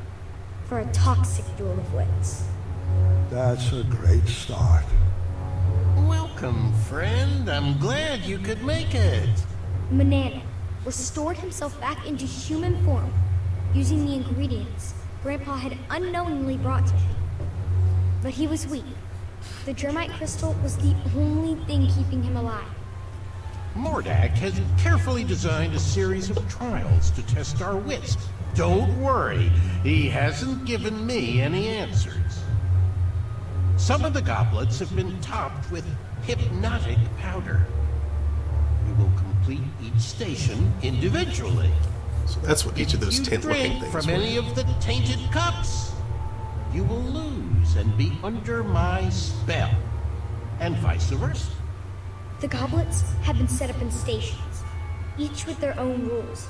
for a toxic duel of wits. That's a great start. Welcome, friend. I'm glad you could make it. Manannan restored himself back into human form using the ingredients Grandpa had unknowingly brought to him. But he was weak. The Germite crystal was the only thing keeping him alive. Mordak has carefully designed a series of trials to test our wits. Don't worry, he hasn't given me any answers. Some of the goblets have been topped with hypnotic powder. We will complete each station individually. So that's what each of those If you tent-looking drink things from were. any of the tainted cups, you will lose and be under my spell, and vice versa. The goblets have been set up in stations, each with their own rules.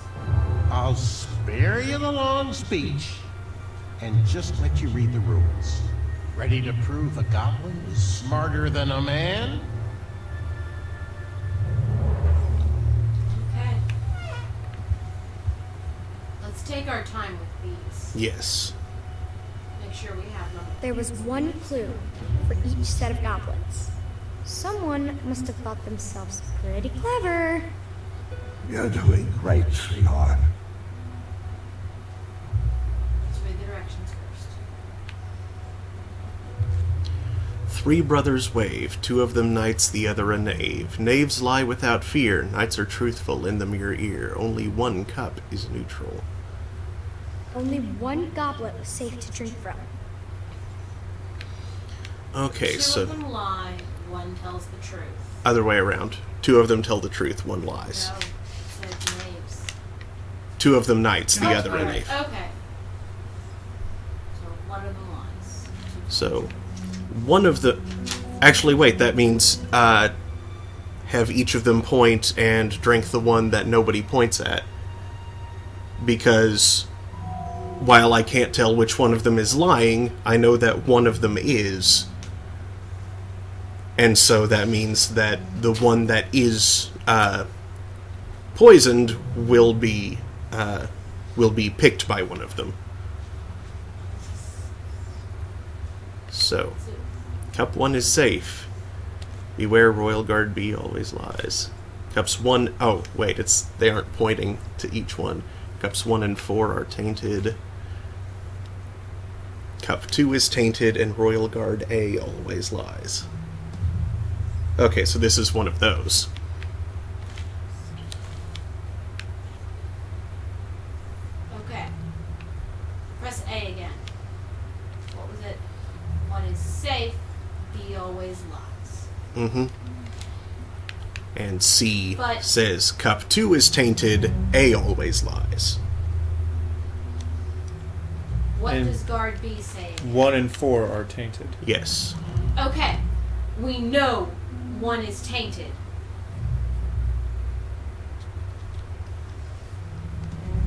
I'll spare you the long speech, and just let you read the rules. Ready to prove a goblin is smarter than a man? Okay. Let's take our time with these. Yes. Make sure we have them. There was one clue for each set of goblets. Someone must have thought themselves pretty clever. You're doing great, sweetheart. Let's read the directions first. 3 brothers wave, 2 of them knights, the other a knave. Knaves lie without fear, knights are truthful in the mere ear. Only 1 cup is neutral. Only one goblet was safe to drink from. Okay, 2 so of them lie, 1 tells the truth. other way around. 2 of them tell the truth, 1 lies. No, it says knaves. 2 of them knights, the Oh, other a knave. Okay. So 1 of them lies. So, one of the... Actually, wait, that means have each of them point and drink the one that nobody points at. Because while I can't tell which one of them is lying, I know that one of them is. And so that means that the one that is poisoned will be picked by one of them. So, cup 1 is safe. Beware, Royal Guard B always lies. Cups 1... Oh, wait, they aren't pointing to each one. Cups 1 and 4 are tainted. Cup 2 is tainted, and Royal Guard A always lies. Okay, so this is one of those. Okay. Press A again. What was it? 1 is safe, B always lies. Mm-hmm. And C But- says, Cup 2 is tainted, A always lies. What And- does guard B say? 1 and 4 are tainted. Yes. Okay. We know 1 is tainted.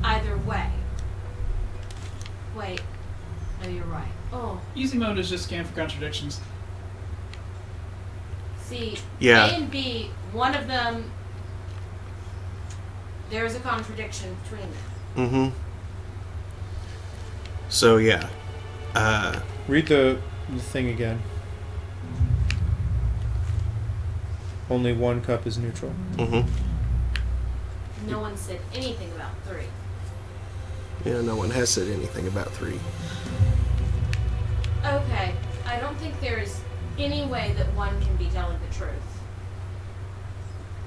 Either way. Wait. No, you're right. Oh. Easy mode is just scan for contradictions. See, Yeah. A and B, one of them, there's a contradiction between them. Mm-hmm. So, yeah. Read the thing again. Only 1 cup is neutral. Mm-hmm. No one said anything about 3. Yeah, no one has said anything about 3. Okay, I don't think there's any way that 1 can be telling the truth.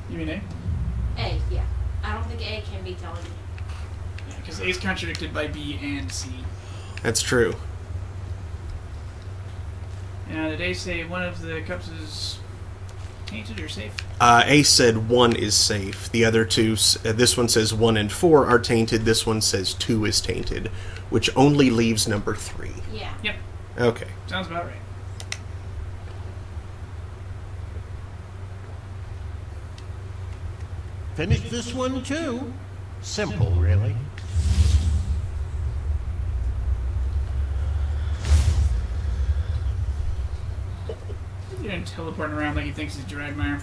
You mean A? A, yeah. I don't think A can be telling. Yeah, because A is contradicted by B and C. That's true. Now, did A say one of the cups is tainted or safe? A said 1 is safe. The other 2, this one says 1 and 4 are tainted. This one says 2 is tainted, which only leaves number 3. Yeah. Yep. Okay. Sounds about right. Finish this one too. Simple, really. He didn't teleport around like he thinks he's Dragmire.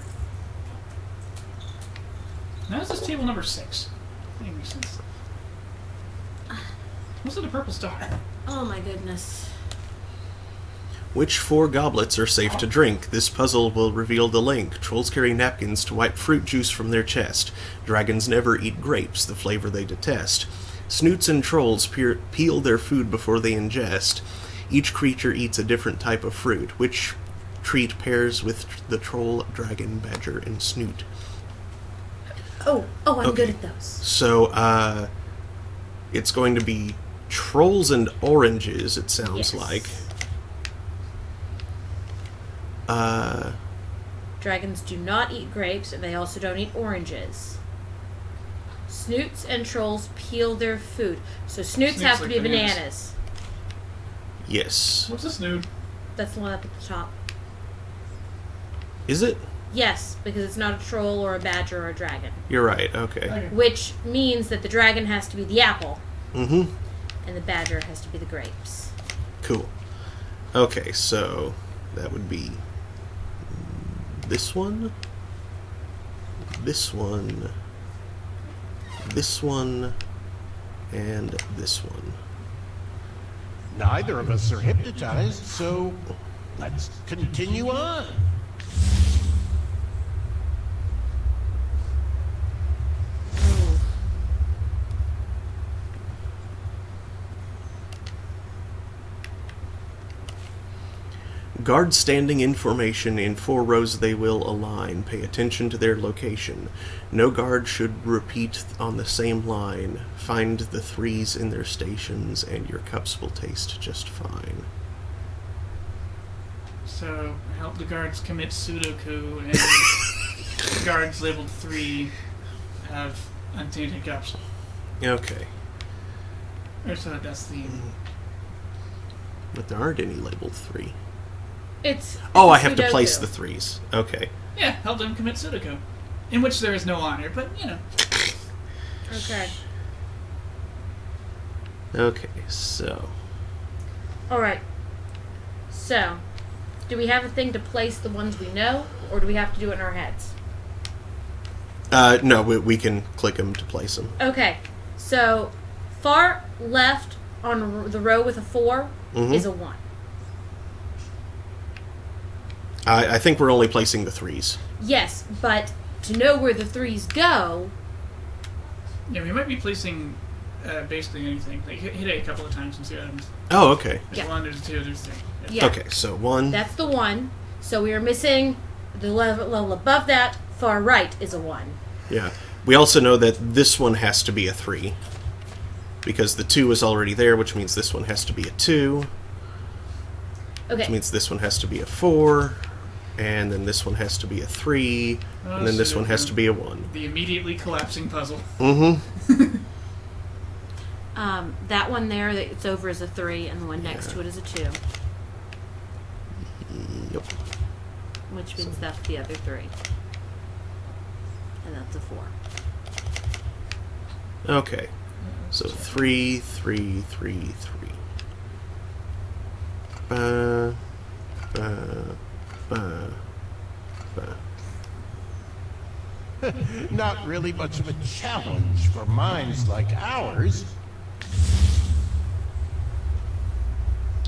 Now is this table number 6? That makes sense. What's with the purple star? Oh my goodness. Which 4 goblets are safe to drink? This puzzle will reveal the link. Trolls carry napkins to wipe fruit juice from their chest. Dragons never eat grapes, the flavor they detest. Snoots and trolls peel their food before they ingest. Each creature eats a different type of fruit. Which treat pairs with the troll, dragon, badger, and snoot? I'm Okay. good at those. So, it's going to be trolls and oranges, it sounds Yes. like. Dragons do not eat grapes, and they also don't eat oranges. Snoots and trolls peel their food. So snoots Snoots have to like be bananas. bananas. Yes. What's a snoot? That's the one up at the top. Is it? Yes, because it's not a troll or a badger or a dragon. You're right, okay. Which means that the dragon has to be the apple. Mm-hmm. and the badger has to be the grapes. Cool. Okay, so that would be this one, this one, this one, and this one. Neither of us are hypnotized, so let's continue on. Guards standing in formation in 4 rows they will align. Pay attention to their location. No guard should repeat on the same line. Find the 3s in their stations and your cups will taste just fine. So, help the guards commit Sudoku, and guards labeled 3 have untainted cups. Okay. Or so that's the... But there aren't any labeled 3. It's Oh, I have to Sudoku. place the 3s. Okay. Yeah, help them commit Sudoku. In which there is no honor, but, you know. Okay. Okay, so... Alright. So, do we have a thing to place the ones we know, or do we have to do it in our heads? No, we can click them to place them. Okay. So, far left on the row with a 4 is a 1. I think we're only placing the 3s. Yes, but to know where the 3s go... Yeah, we might be placing basically anything. Like, hit it a couple of times and see what happens. Oh, okay. There's 1, there's 2, there's 3. Yeah. Okay, so 1... That's the 1. So we are missing the level above that. Far right is a 1. Yeah. We also know that this one has to be a 3. Because the 2 is already there, which means this one has to be a 2. Okay. Which means this one has to be a 4. And then this one has to be a 3. And then this one has to be a 1. The immediately collapsing puzzle. Mm-hmm. That one there that it's over is a 3, and the one next to it is a 2. Yep. Which means that's the other 3. And that's a 4. Okay. So 3, 3, 3, 3. Not really much of a challenge for minds like ours.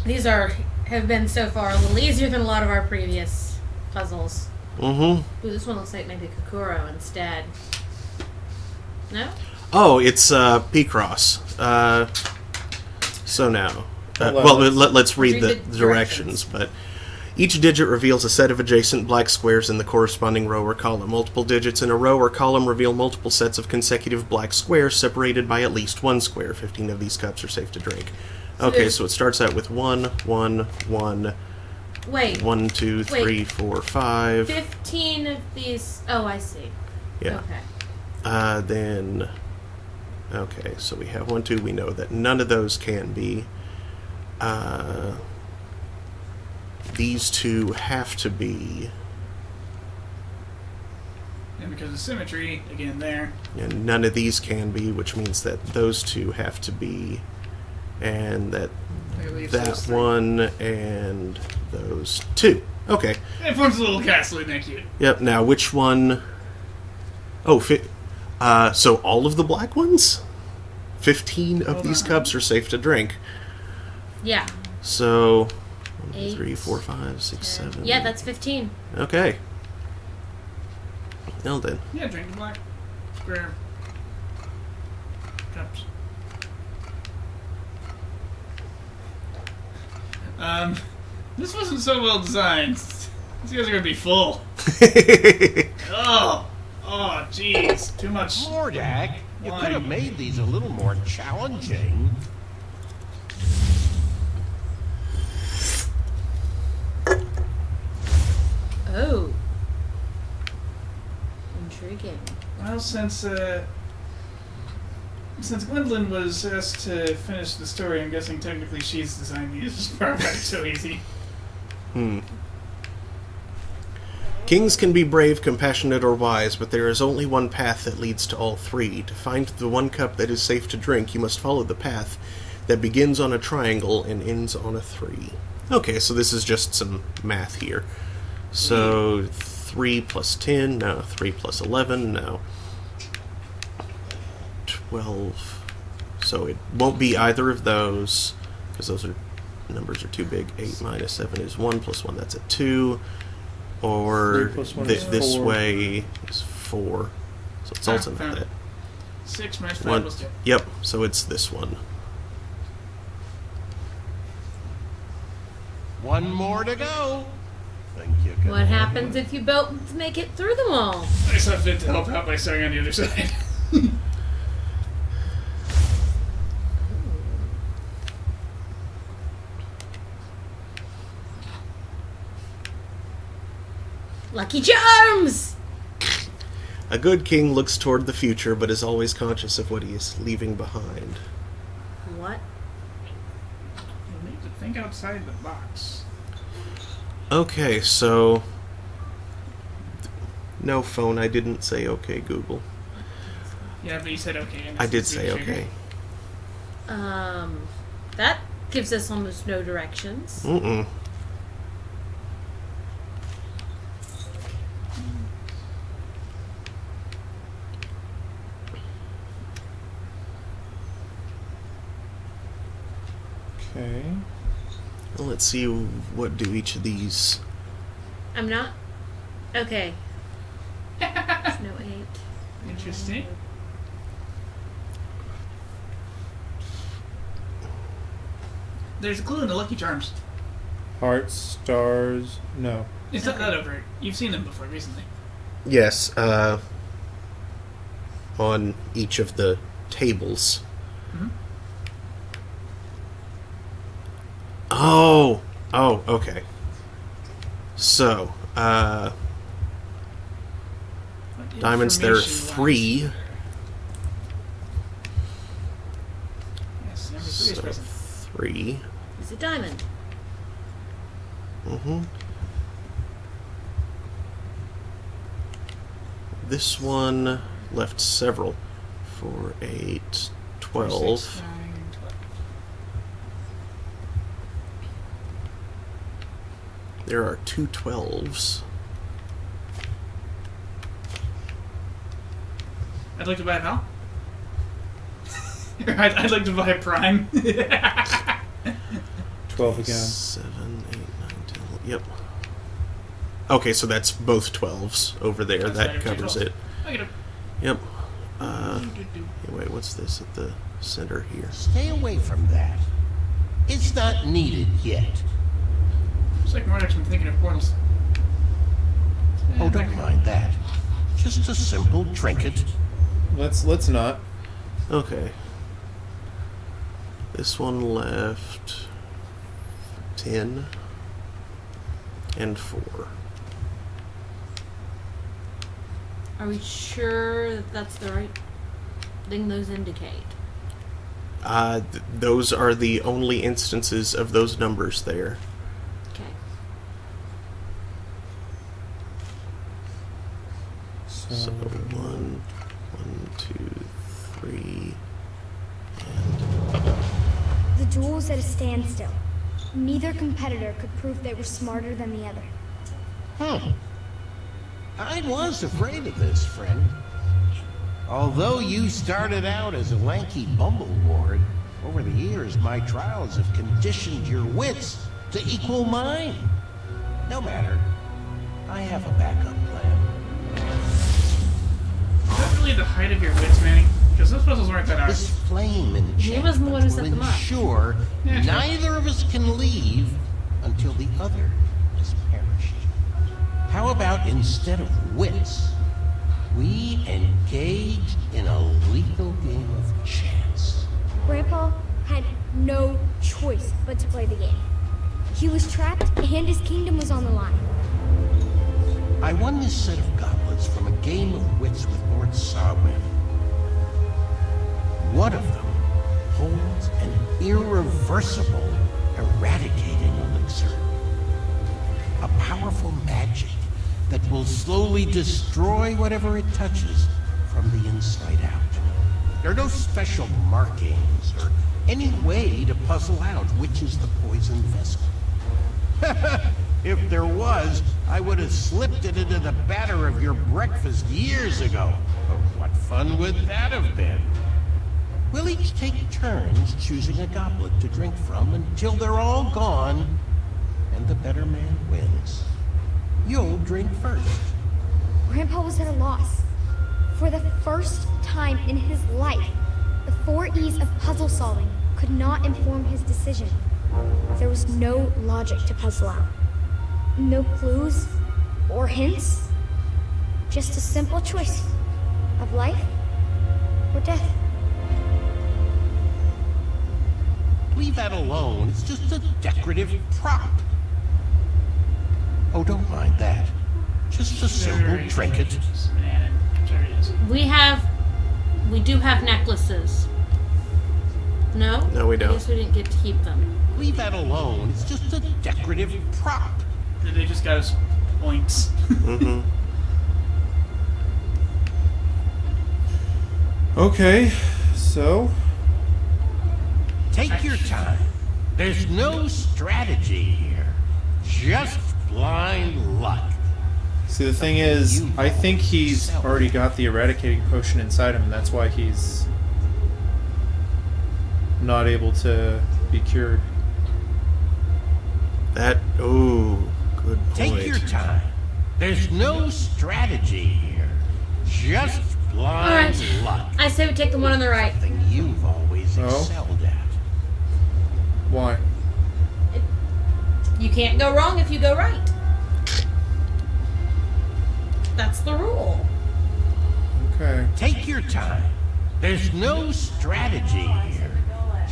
These have been so far a little easier than a lot of our previous puzzles. Mm-hmm. Ooh, this one looks like maybe Kokoro instead. No? Oh, it's P-Cross. So now... let's read the directions. But each digit reveals a set of adjacent black squares in the corresponding row or column. Multiple digits in a row or column reveal multiple sets of consecutive black squares separated by at least 1 square. 15 of these cups are safe to drink. Okay, so it starts out with 1, 1, 1. Wait. 1, 2, 3, Wait. 4, 5. 15 of these... Oh, I see. Yeah. Okay. Then... Okay, so we have 1, 2. We know that none of those can be. These 2 have to be. And because of symmetry, again there. And none of these can be, which means that those 2 have to be. And that one and those 2. Okay. It forms a little castle, isn't that cute? Yep, now which one... Oh, so all of the black ones? 15 of these cups are safe to drink. Yeah. So, 1, 2, 8, 3, 4, 5, 6, 7. Yeah, that's 15. Okay. Well then. Yeah, drink the black square cups. This wasn't so well designed. These guys are gonna be full. Oh, jeez, too much. Mordak, you wine. could have made these a little more challenging. Oh. Intriguing. Well, since Gwendolyn was asked to finish the story, I'm guessing technically she's designed these. This part got so easy. Kings can be brave, compassionate, or wise, but there is only one path that leads to all 3. To find the 1 cup that is safe to drink, you must follow the path that begins on a triangle and ends on a 3. Okay, so this is just some math here. So 3 plus 10, no. 3 plus 11, no. 12. So it won't be either of those, because those numbers are too big. 8 minus 7 is 1, plus 1, that's a 2. Or 3 plus 1 is this 4. way is 4. So it's also not that. 6 minus 5 One, plus 2. yep, so it's this one. One more to go. Think you can What happens if you both make it through them all? I saw fit to help out by starting on the other side. Lucky Charms! A good king looks toward the future, but is always conscious of what he is leaving behind. What? You need to think outside the box. Okay, so... No phone, I didn't say okay, Google. Yeah, but you said okay. And I did it's say sugar. okay. That gives us almost no directions. Mm-mm. Okay. Well, let's see what do each of these. I'm not... Okay. There's no 8. Interesting. There's a clue in the Lucky Charms. Hearts, stars, no. It's not that over. You've seen them before recently. Yes, on each of the tables. Mm-hmm. Oh, okay. So, diamonds, there are 3. Yes, number 3 is So present. 3. It's a diamond. Mm-hmm. This one left several. 4, 8, 12. 6, 9, 12. There are 2 12s. I'd like to buy a Val. I'd like to buy a Prime. 12 again. 7, 8, 9, 10. Yep. Okay, so that's both 12s over there. That's That better, covers 12. it. I get 'em. Yep. Wait, what's this at the center here? Stay away from that. It's not needed yet. It's like Mordek's been thinking of portals. Oh, don't mind that. Just a simple trinket. Let's not. Okay. This one left 10 and 4. Are we sure that that's the right thing those indicate? Those are the only instances of those numbers there. Okay. So 1, 2, 3, The duel was at a standstill. Neither competitor could prove they were smarter than the other. I was afraid of this, friend. Although you started out as a lanky bumbleward, over the years my trials have conditioned your wits to equal mine. No matter. I have a backup plan. Is that really the height of your wits, Manny? Because those puzzles weren't that hard. This flame He was the one who enchantment set will them up. ensure Yeah, sure. neither of us can leave until the other has perished. How about instead of wits, we engage in a lethal game of chance? Grandpa had no choice but to play the game. He was trapped and his kingdom was on the line. I won this set of goblets from a game of wits with Lord Sarwyn. One of them holds an irreversible eradicating elixir. A powerful magic that will slowly destroy whatever it touches from the inside out. There are no special markings or any way to puzzle out which is the poison vessel? If there was, I would have slipped it into the batter of your breakfast years ago. But what fun would that have been? We'll each take turns choosing a goblet to drink from until they're all gone, and the better man wins. You'll drink first. Grandpa was at a loss. For the first time in his life, the 4 E's of puzzle solving could not inform his decision. There was no logic to puzzle out. No clues or hints. Just a simple choice of life or death. Leave that alone. It's just a decorative prop. Oh, don't mind that. Just a simple trinket. We do have necklaces. No? No, we don't. I guess we didn't get to keep them. Leave that alone. It's just a decorative prop. They just got us points. Mm-hmm. Okay, so Take your time. There's no strategy here. Just blind luck. see the thing is, I think he's already got the eradicating potion inside him, and that's why he's not able to be cured. That, oh, good point. Take your time. There's no strategy here. Just blind Alright. luck. I say we take the one on the right. Something you've always excelled at. Why? You can't go wrong if you go right. That's the rule. Okay. Take your time. There's no strategy here.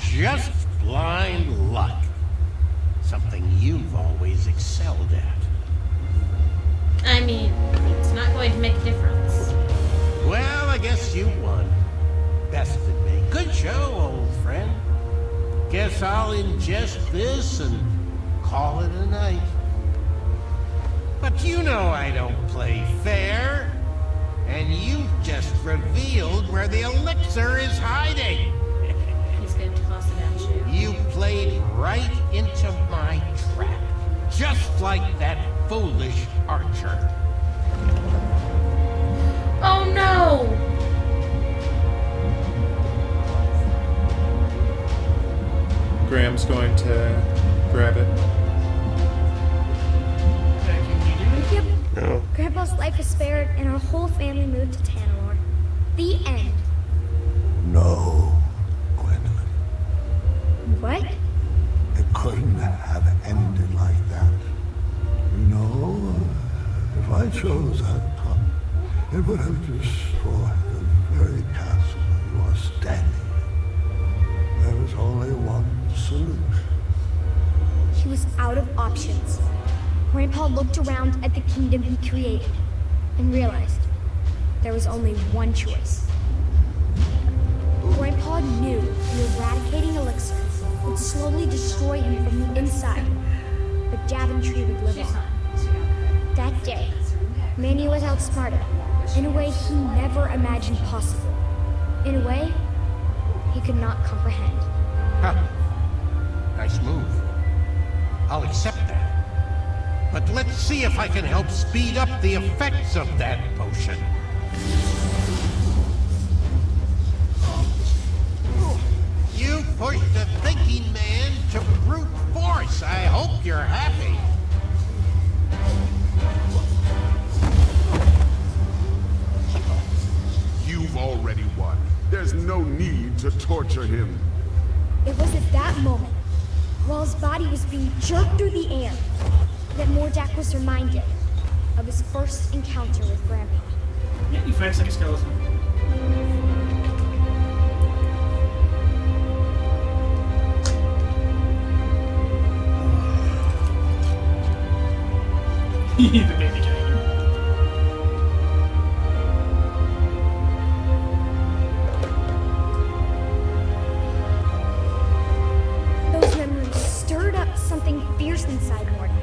Just blind luck. Something you've always excelled at. I mean, it's not going to make a difference. Well, I guess you won. Bested me. Good show, old friend. Guess I'll ingest this and call it a night. But you know I don't play fair. And you've just revealed where the elixir is hiding. He's going to toss it at you. You played right into my trap. Just like that foolish archer. Oh no! Graham's going to grab it. Yep. No. Grandpa's life was spared, and our whole family moved to Tanalorn. The end. No, Gwendolyn. What? It couldn't have ended like that. You know, if I chose that path, it would have destroyed the very castle you are standing in. There was only one solution. He was out of options. Grandpa looked around at the kingdom he created and realized there was only one choice. Grandpa knew the eradicating elixir would slowly destroy him from the inside, but Daventry would live on. That day, Manny was outsmarted in a way he never imagined possible. In a way he could not comprehend. Huh. Nice move. I'll accept that. But let's see if I can help speed up the effects of that potion. You pushed a thinking man to brute force. I hope you're happy. You've already won. There's no need to torture him. It was at that moment, while his body was being jerked through the air, that Mordak was reminded of his first encounter with Grandpa. Yeah, he fights like a skeleton. The baby dragon. Those memories stirred up something fierce inside Mordak.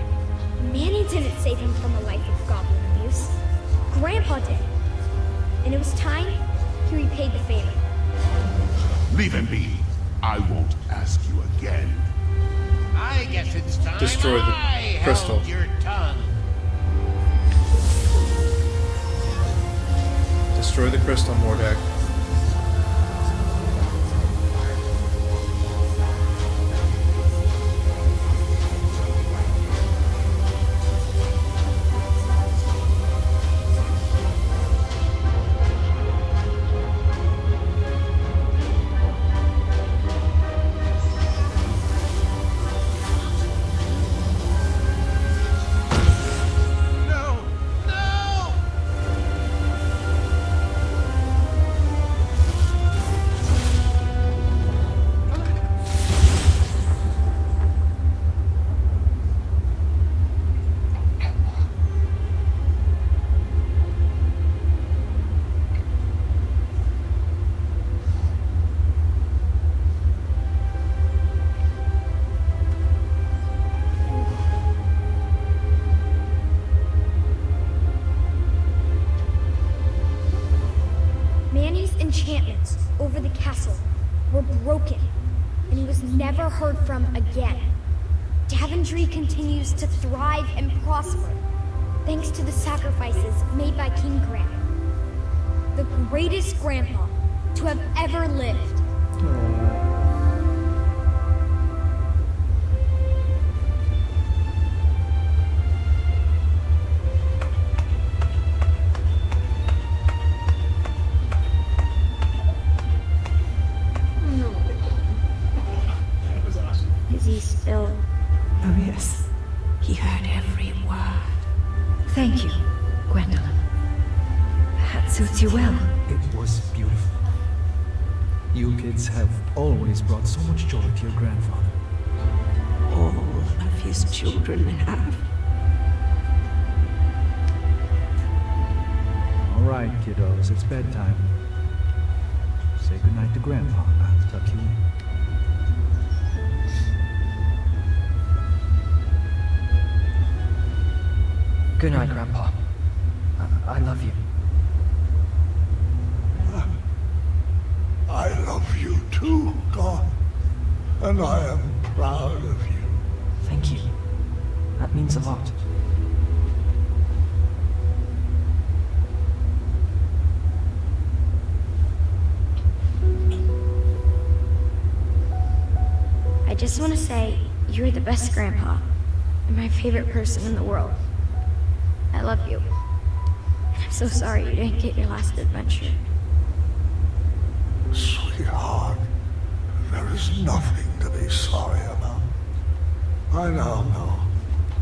Manny didn't save him from a life of goblin abuse. Grandpa did. And it was time he repaid the favor. Leave him be. I won't ask you again. I guess it's time Destroy the I crystal. held your tongue. Destroy the crystal, Mordak. No! No! Manny's enchantments over the castle were broken, and he was never heard from again. Daventry continues to thrive and prosper, thanks to the sacrifices made by King Graham, the greatest grandpa to have ever lived. That was awesome. Is he still? Oh, yes. He heard every word. Thank you, Gwendolyn. That suits you well. It was beautiful. You kids have always brought so much joy to your grandfather. All of his children have. All right, kiddos, it's bedtime. Say goodnight to Grandpa. I'll tuck you in. Good night, Grandpa. I love you. I love you too, God. And I am proud of you. Thank you. That means a lot. I just want to say, you're the best grandpa, and my favorite person in the world. I love you. And I'm so sorry you didn't get your last adventure. Sweetheart, there is nothing to be sorry about. I now know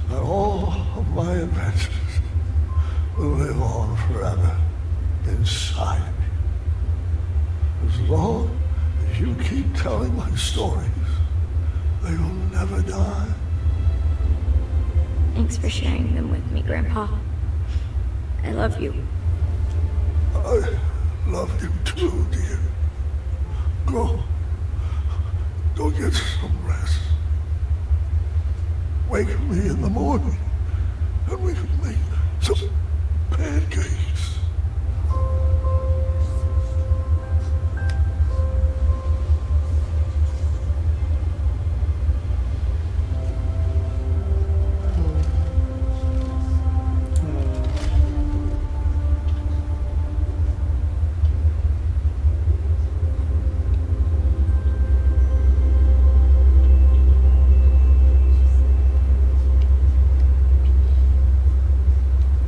that all of my adventures will live on forever inside me. As long as you keep telling my stories, they will never die. Thanks for sharing them with me, Grandpa. I love you. I love you too, dear. Go get some rest. Wake me in the morning, and we can make some pancakes.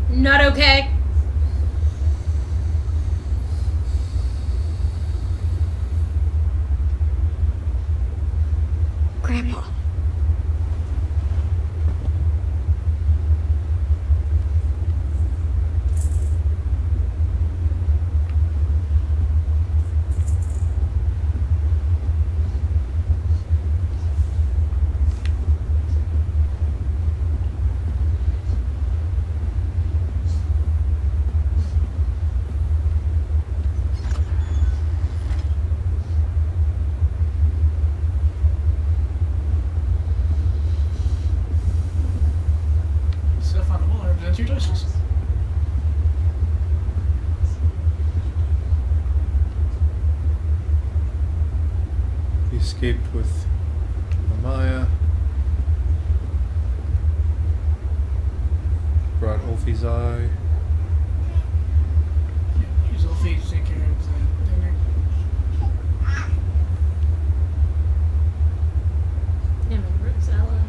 Not okay. Grandpa. escaped with Amaya. Brought Ulfi's eye. Use Ulfi to take care of the dinner. Him and Rosella.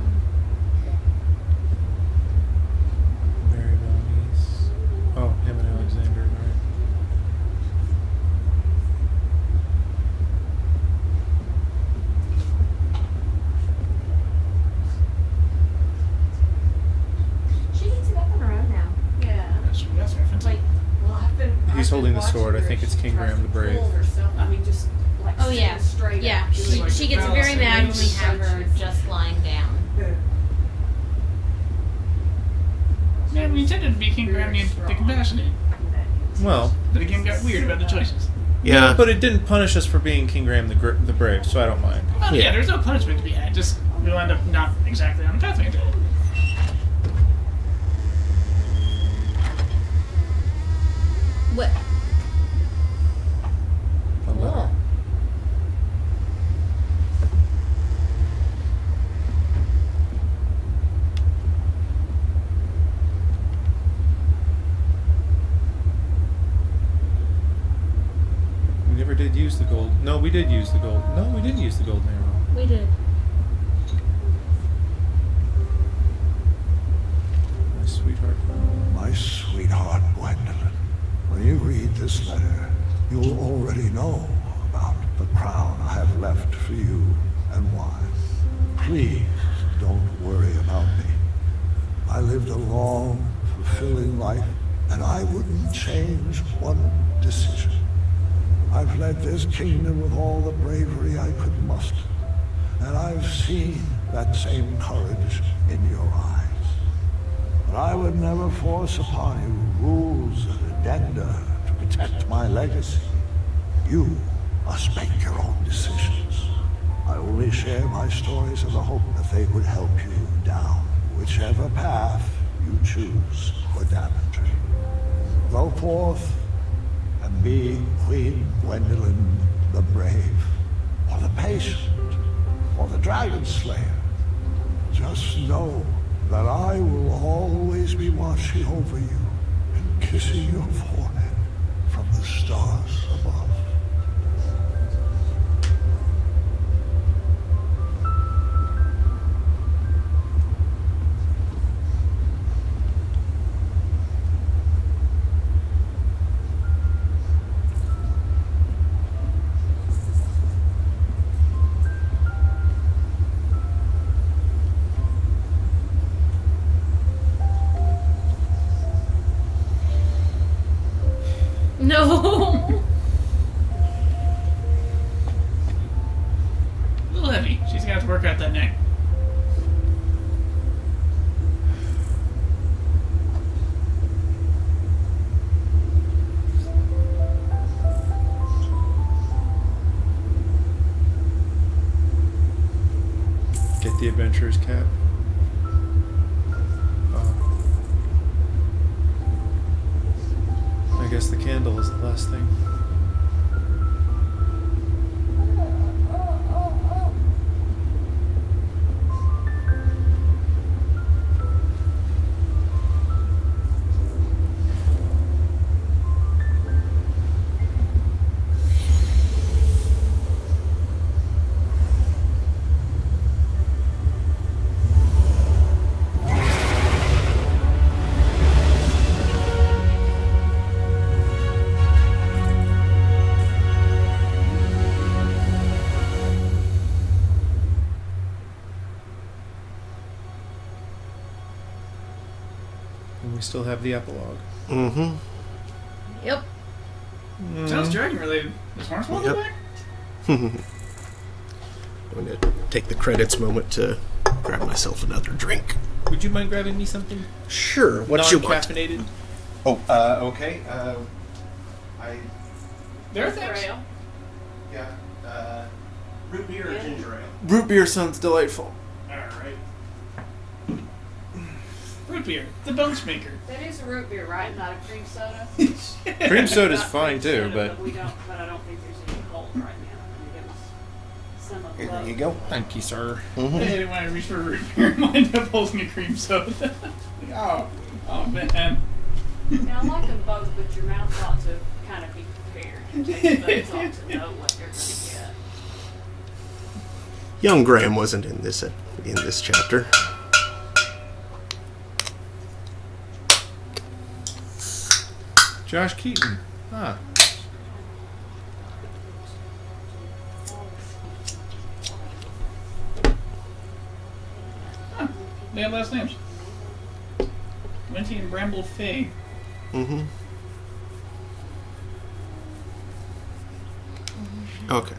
Mary Valnice. Oh, him and Alexander, right. She needs to get on her own now. Yeah. That's reference. Like, well, He's holding the watching sword. I her think as it's she King tries Graham to the Brave. pull herself. I mean, just like Oh yeah, sitting straight yeah. up. She gets very mad when we have her just lying down. Yeah, we intended to be King Graham the Compassionate. Well, But again, got weird about the choices. Yeah. but it didn't punish us for being King Graham the Brave, so I don't mind. Oh, yeah, there's no punishment to be had. Just we'll end up not exactly on the pathway to it. What? A letter. We never did use the gold. No, we did use the gold. No, we didn't use the golden arrow. We did. My sweetheart. My sweetheart Gwendolyn, when you read this letter, you'll already know about the crown I have left for you and why. Please don't worry about me. I lived a long, fulfilling life, and I wouldn't change one decision. I've led this kingdom with all the bravery I could muster, and I've seen that same courage in your eyes. But I would never force upon you rules and addenda to protect my legacy. You must make your own decisions. I only share my stories in the hope that they would help you down whichever path you choose for Daventry. Go forth and be Queen Gwendolyn the Brave, or the Patient, or the Dragon Slayer. Just know that I will always be watching over you and kissing your forehead from the stars above. No. A little heavy. She's gonna have to work out that neck. Get the adventurer's cap. I guess the candle is the last thing. And we still have the epilogue. Mm-hmm. Yep. Sounds dragon related. Is Hornswoggle Yep. back? I'm going to take the credits moment to grab myself another drink. Would you mind grabbing me something? Sure. What you want? Non-caffeinated? Oh, okay. I There are things. yeah. Root beer or ginger ale? Root beer sounds delightful. Alright. Root beer, the bones maker. That is a root beer, right? Not a cream soda. Cream soda's Not fine cream too, soda, but we don't. But I don't think there's any cold right now. I mean, it was some of Here both. you go. Thank you, sir. I hate it when I reach for a root beer and wind up holding a cream soda. Like, oh man. Now, I like them both, but your mouth ought to kind of be prepared. Your taste buds ought to know what they're going to get. Young Graham wasn't in this chapter. Josh Keaton. Ah. They have last names. Minty and Bramble Faye. Mm-hmm. Okay.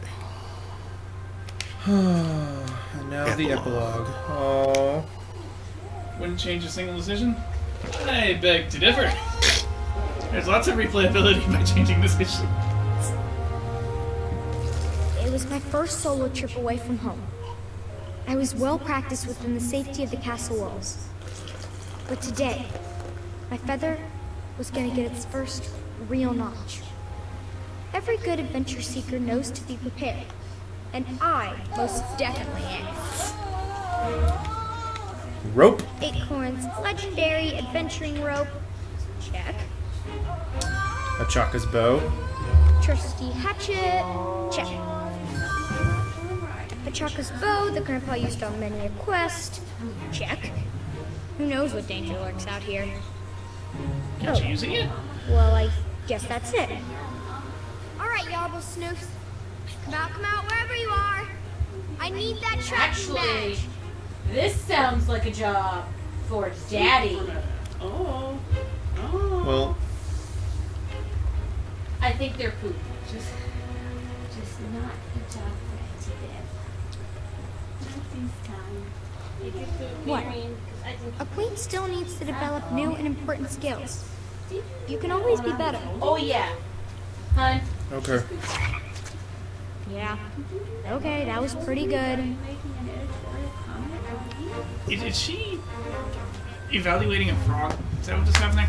And now the epilogue. Oh. Wouldn't change a single decision? I beg to differ. There's lots of replayability by changing decisions. It was my first solo trip away from home. I was well practiced within the safety of the castle walls. But today, my feather was gonna get its first real notch. Every good adventure seeker knows to be prepared, and I most definitely am. Rope. Acorn's legendary adventuring rope. Check. Achaka's bow. Trusty hatchet. Check. Achaka's bow that Grandpa used on many a quest. Check. Who knows what danger lurks out here? Can't you using it? Well, I guess that's it. Alright, Yarble Snoops. Come out, wherever you are. I need that tracking Actually, badge. this sounds like a job for Daddy. Oh. Well, I think they're poop. Just not a job for What? A queen still needs to develop new and important skills. You can always be better. Oh yeah. Hun. okay. Yeah. Okay, that was pretty good. Is she evaluating a frog? Is that what's happening?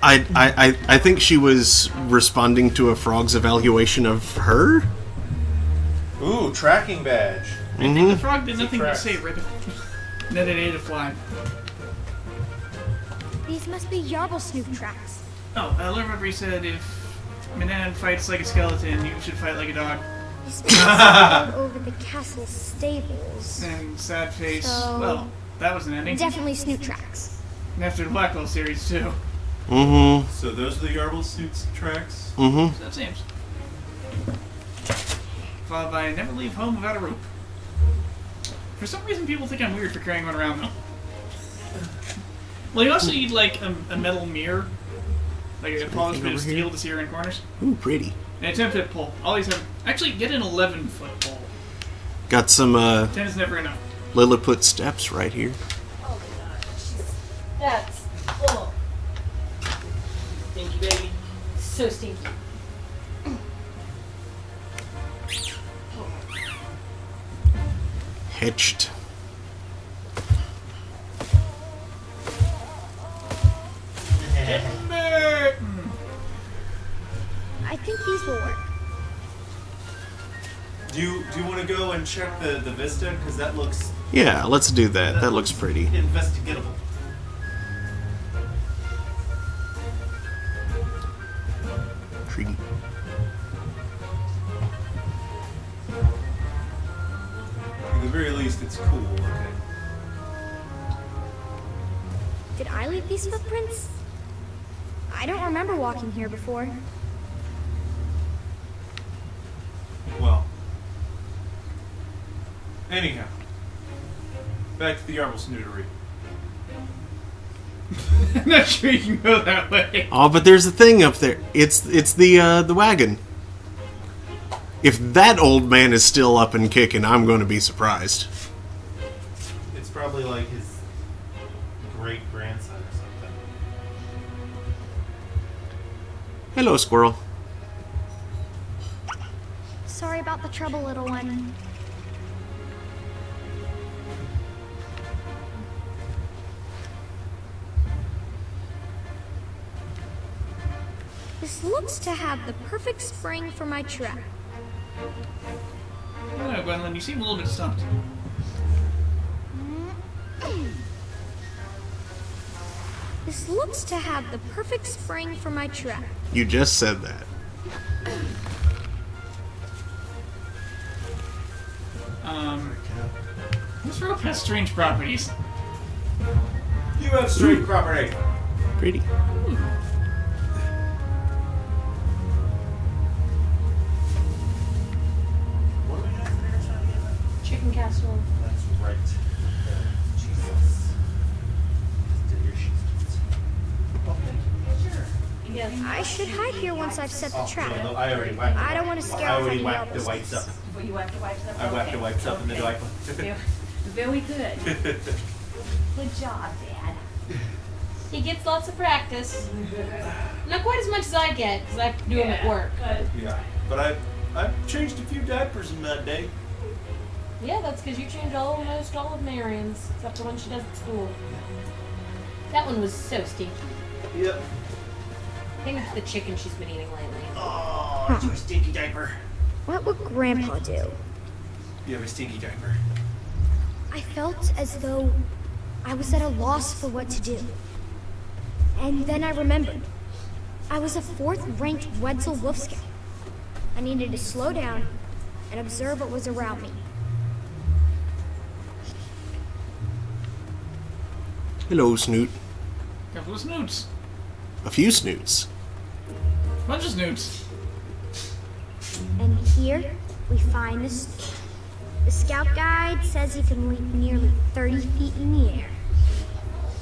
I think she was responding to a frog's evaluation of her. Ooh, tracking badge. The frog did See nothing but tracks. say right. Then it ate a fly. These must be Yarble Snoop tracks. Oh, Liverbury said if Manan fights like a skeleton, you should fight like a dog. These tracks over the castle stables. And sad face. So- Well, that was an ending. Definitely Snoop tracks. And after the Blackwell series too. Mm-hmm. So those are the Yarble suits tracks? Mm-hmm. So that seems. Followed by never leave home without a rope. For some reason, people think I'm weird for carrying one around though. Well, you also need like a metal mirror, like a polished bit of steel to see around corners, Ooh, pretty. and a 10-foot pole. Always have. Actually, get an 11-foot pole. Got some 10 is never enough. Lilliput steps right here. Oh my god. That's full. Stinky baby. So stinky. Hitched. I think these will work. Do you want to go and check the vista? Because that looks Yeah, let's do that. That looks pretty. investigatable. Pretty. At the very least, it's cool. Okay. Did I leave these footprints? I don't remember walking here before. Well. Anyhow. Back to the Yarble snootery. I'm not sure you can go that way. Oh, but there's a thing up there. It's the wagon. If that old man is still up and kicking, I'm going to be surprised. It's probably like his great grandson or something. Hello, squirrel. Sorry about the trouble, little one. This looks to have the perfect spring for my trap. don't know, Gwendolyn, you seem a little bit stumped. This looks to have the perfect spring for my trap. You just said that. What's real past strange properties? You have strange property. Pretty. Chicken casserole. That's right. Jesus. Yes. I should hide here once I've set the trap. No, I already whacked I don't want to scare off any whacked the rebels. whites up. But you whacked the wipes up. I whacked the whites up in the diaper. Very good. Good job, Dad. He gets lots of practice. Not quite as much as I get, because I have to do them at work. Yeah, but I've changed a few diapers in that day. Yeah, that's because you change almost all of Marion's, except the one she does at school. That one was so stinky. Yep. I think it's the chicken she's been eating lately. Oh, it's a stinky diaper. What would Grandpa do? You have a stinky diaper. I felt as though I was at a loss for what to do. And then I remembered. I was a 4th-ranked Wetzel Wolf Scout. I needed to slow down and observe what was around me. Hello, Snoot. Couple of snoots. A few snoots. Bunch of snoots. And here we find the snoot. The scout guide says he can leap nearly 30 feet in the air.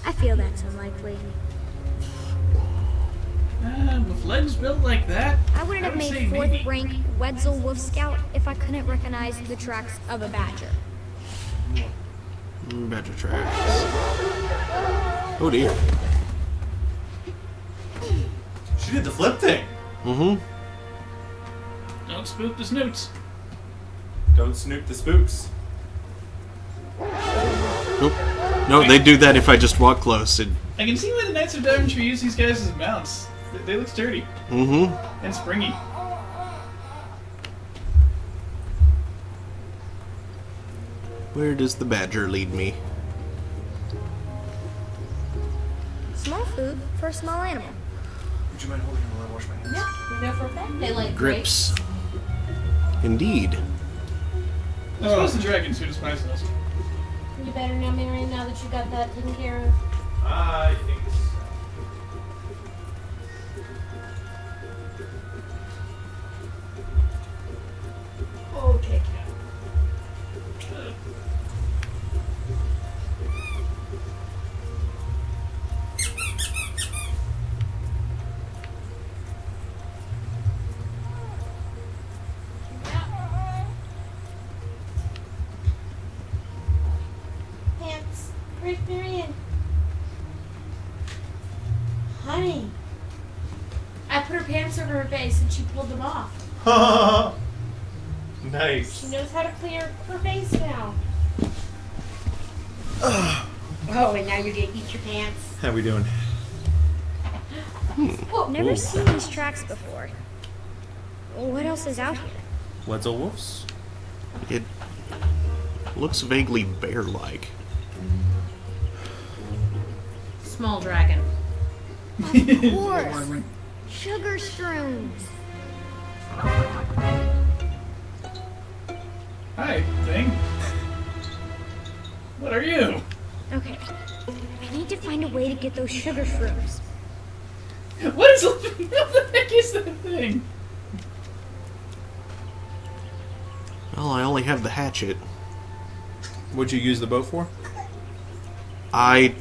I feel that's unlikely. With legs built like that, I wouldn't have would made say 4th maybe. rank Wetzel Wolf Scout if I couldn't recognize the tracks of a badger. Badger tracks. Oh dear. She did the flip thing. Mm-hmm. Don't spook the snoots. Don't snoop the spooks. Nope. No, they do that if I just walk close. I can see why the Knights of Daventry use these guys as mounts. They look sturdy Mm-hmm. and springy. Where does the badger lead me? Small food for a small animal. Would you mind holding him while I wash my hands? Yeah, we know for a fact they like Grips. Indeed. I suppose the dragon suit is priceless. You better now, Marion, now that you got that taken care of. I think so. Okay. Pants. Where's Marion? Honey. I put her pants over her face and she pulled them off. Nice. She knows how to clear her face now. Oh, and now you're gonna eat your pants. How we doing? Never seen these tracks before. What else is out here? Wetzel wolves? It looks vaguely bear-like. Small dragon. Of course. Sugar shrooms. Hi, thing. What are you? Okay. I need to find a way to get those sugar shrooms. What is what the heck is that thing? Well, I only have the hatchet. What'd you use the bow for? I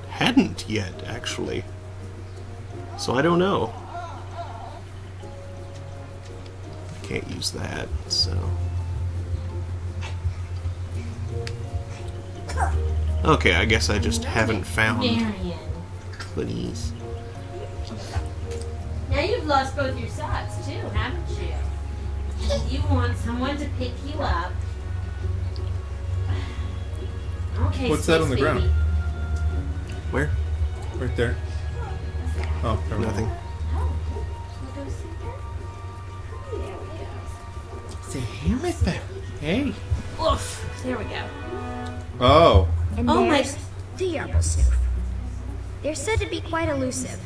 hadn't yet, actually. So I don't know. I can't use that, so... Okay, I guess I just haven't found Marion. Clint's. Now you've lost both your socks too, haven't you? You want someone to pick you up. Okay, What's that on the Space ground? Baby. Where? Right there. Oh, never mind. Nothing. Oh, can we go see her? There we go. It's a helmet there. Hey. Oof. There we go. Oh. And Oh my- there's the Yarblesnoof. They're said to be quite elusive,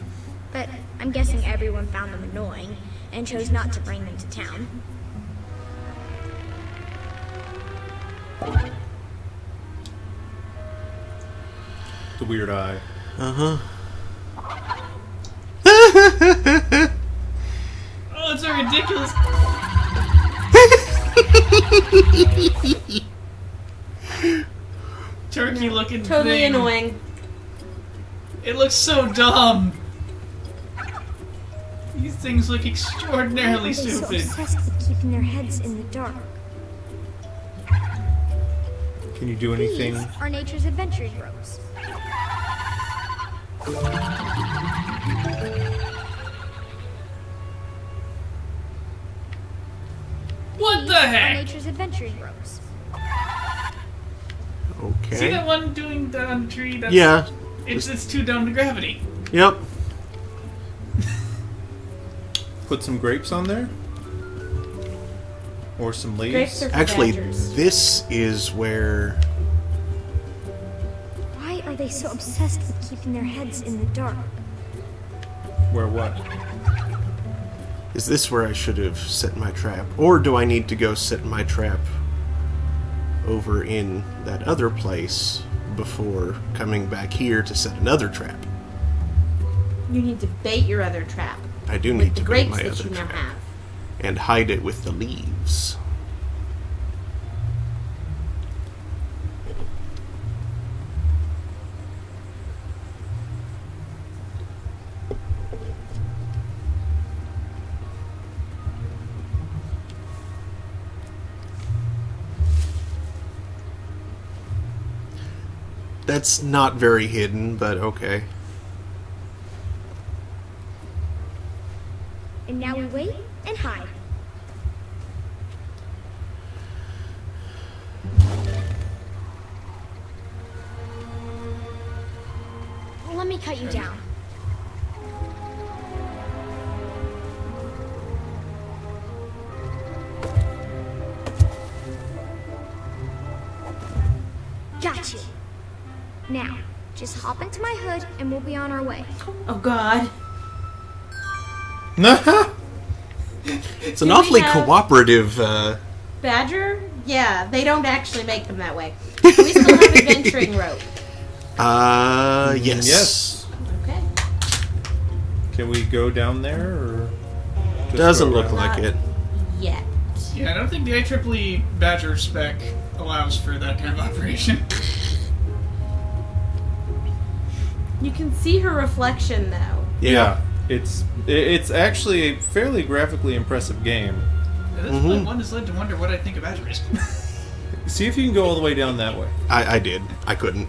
but I'm guessing everyone found them annoying and chose not to bring them to town. The weird eye. Uh-huh. Oh, it's so ridiculous. Turkey looking Totally thing. annoying. It looks so dumb. These things look extraordinarily Why are they so stupid. obsessed with keeping their heads in the dark? Can you do anything? These are nature's adventuring ropes. What the These are heck? nature's adventuring ropes. Okay. See that one doing that on the tree? That's, Yeah. It's too down to gravity. Yep. Put some grapes on there? Or some leaves? Grapes are for Actually, badgers. this is where... Why are they so obsessed with keeping their heads in the dark? Where what? Is this where I should have set my trap? Or do I need to go set my trap over in that other place before coming back here to set another trap? You need to bait your other trap. I do with need the to bait grapes my that other you now trap. have. And hide it with the leaves. That's not very hidden, but okay. And now we wait and hide. Let me cut you down. Got you. Now, just hop into my hood and we'll be on our way. Oh God. It's an Do we awfully have- cooperative, Badger? Yeah, they don't actually make them that way. We still have adventuring rope. yes. Yes. Okay. Can we go down there, or just Doesn't go look around? like it. Yet. Yeah, I don't think the IEEE Badger spec allows for that kind of operation. You can see her reflection though. Yeah, it's actually a fairly graphically impressive game. Yeah, this Mm-hmm. one has led to wonder what I think of Badger is. See if you can go all the way down that way. I did. I couldn't.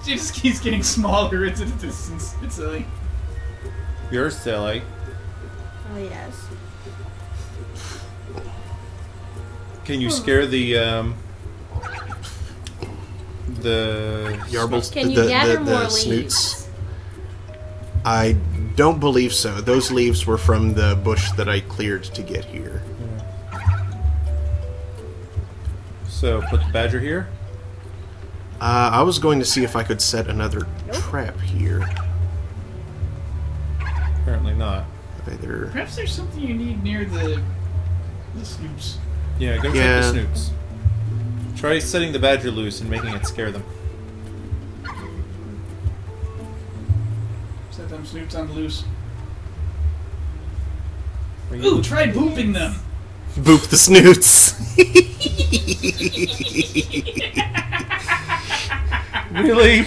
She just keeps getting smaller into the distance. It's silly. You're silly. Oh yes. Can you scare the Yarbles, Can you gather more leaves? snoots. I don't believe so. Those leaves were from the bush that I cleared to get here. So put the badger here. I was going to see if I could set another trap here. Apparently not. Either. Perhaps there's something you need near the snoops. Yeah, go check Yeah. the snoops. Try setting the badger loose and making it scare them. Set them snoops on the loose. Are you- Ooh, try booping them. Boop the snoots. Really?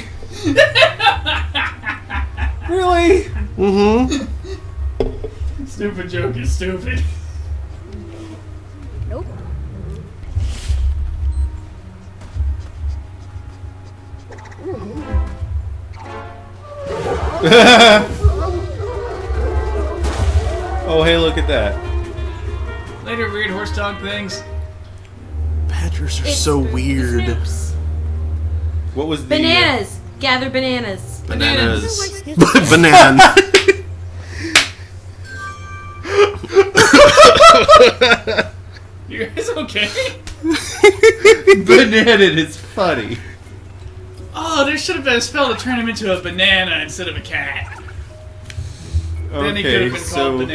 Really? Mm-hmm. Stupid joke is stupid. Nope. Oh, hey, look at that. Later, weird horse dog things. Badgers are It's so the weird. snoops. What was the Bananas. Gather bananas. Bananas. Banana. You guys okay? Banana is funny. Oh, there should have been a spell to turn him into a banana instead of a cat. Then he could have been called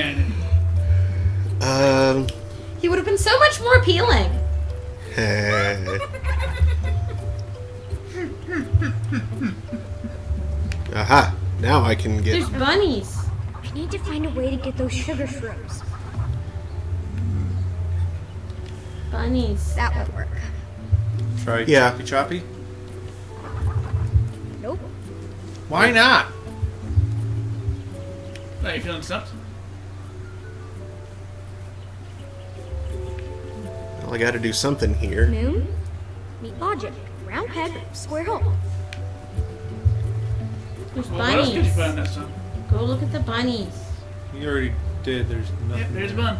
Banana. He would have been so much more appealing. Aha! Now I can get. There's bunnies. I need to find a way to get those sugar shrooms. Bunnies. That won't work. Try Yeah. Choppy Choppy? Nope. Why not? Are you feeling stumped? Well, I got to do something here. Moon, meet logic. Round peg, square hole. There's Well, what else could you bunnies. find that song? Go look at the bunnies. You already did. There's nothing. Yep, there's there. one.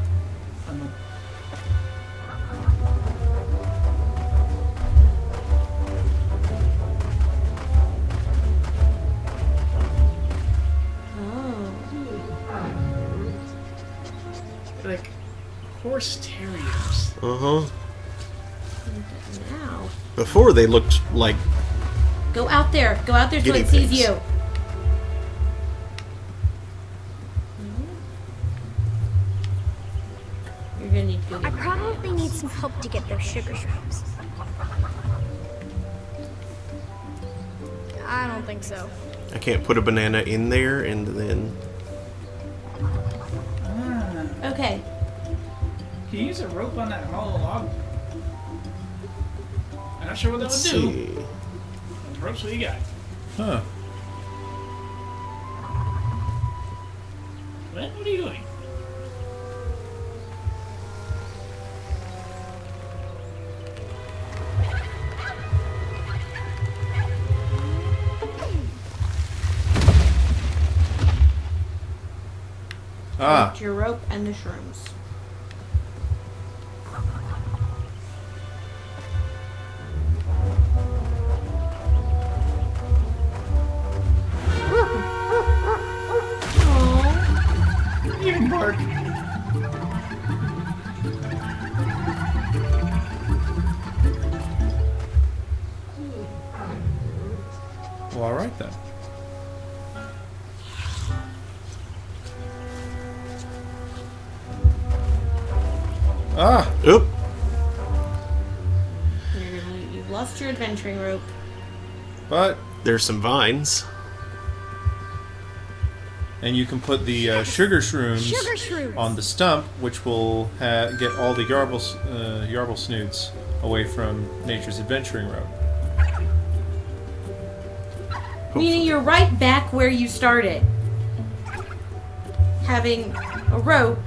Like horse terriers. Uh huh. Now. Before they looked like. Go out there. Go out there so Guinea it sees pigs. you. You're gonna need to go I get probably need some help to get those sugar shrooms. I don't think so. I can't put a banana in there and then. Can Okay. you use a rope on that hollow log? I'm not sure what that Let's would do. see. The rope's what you got. Huh. What are you doing? Ah. Your rope and the shrooms. You can bark. Well, all right then. Ah. Oop. You've lost your adventuring rope. But There's some vines. and you can put the sugar shrooms Sugar shrooms. on the stump, which will get all the yarble snoots away from Nature's Adventuring Road. Meaning you're right back where you started. Having a rope.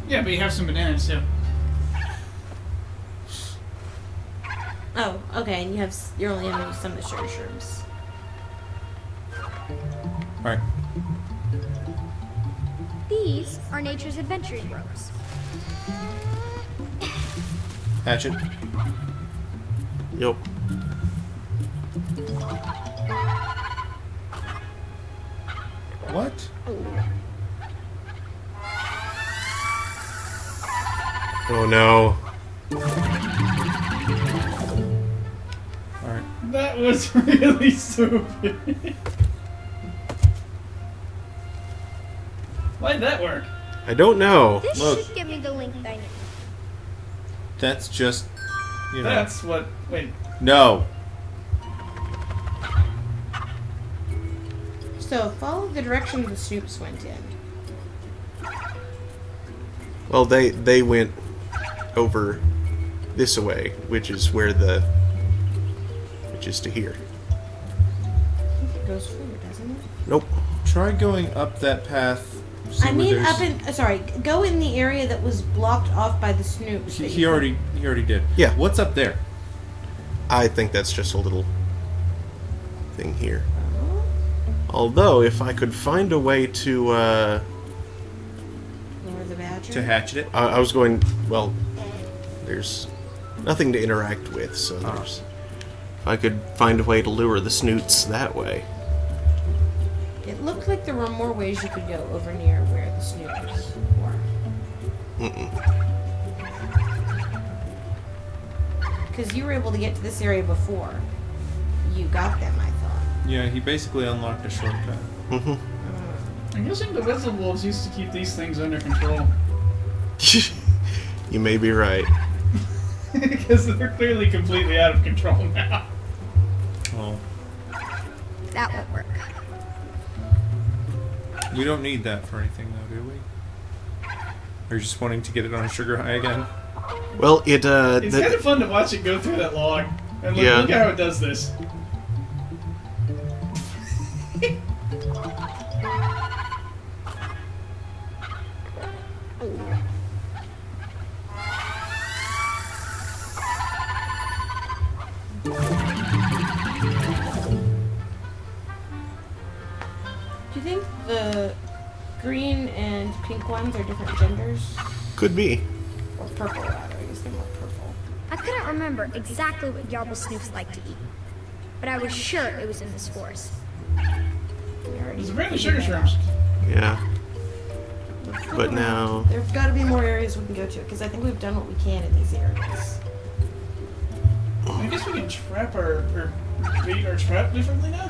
Yeah, but you have some bananas too. Oh, okay, and you're only having some of the sugar shrooms. All right. These are Nature's adventuring ropes. Hatchet. Yep. What? Oh no. Alright. That was really stupid. Why'd that work? I don't know. This Look. should give me the link I need. That's just, you know. That's what. Wait. No. So follow the direction the Snoops went in. Well, they went over this way, which is to here. It goes forward, doesn't it? Nope. Try going up that path. see I where mean, there's- up in. Sorry, go in the area that was blocked off by the Snoops. that He you- already did. Yeah. What's up there? I think that's just a little thing here. Although, if I could find a way to, Lower the badger. To hatchet it? I was going, well, there's nothing to interact with, so there's... If I could find a way to lure the snoots that way. It looked like there were more ways you could go over near where the Snoops were. Because you were able to get to this area before you got them, I thought. Yeah, he basically unlocked a shortcut. I'm guessing the Whistle Wolves used to keep these things under control. You may be right. Because they're clearly completely out of control now. Oh. That won't work. We don't need that for anything, though, do we? Or just wanting to get it on a sugar high again? Well, It's kind of fun to watch it go through that log. And look, Yeah. look at how it does this. Do you think the green and pink ones are different genders? Could be. Or purple, rather. I guess they're more purple. I couldn't remember exactly what Yarble Snoops like to eat, but I was sure it was in this forest. It's apparently sugar shrooms. Yeah. But now... There's got to be more areas we can go to, because I think we've done what we can in these areas. I guess we can trap or bait our trap differently now?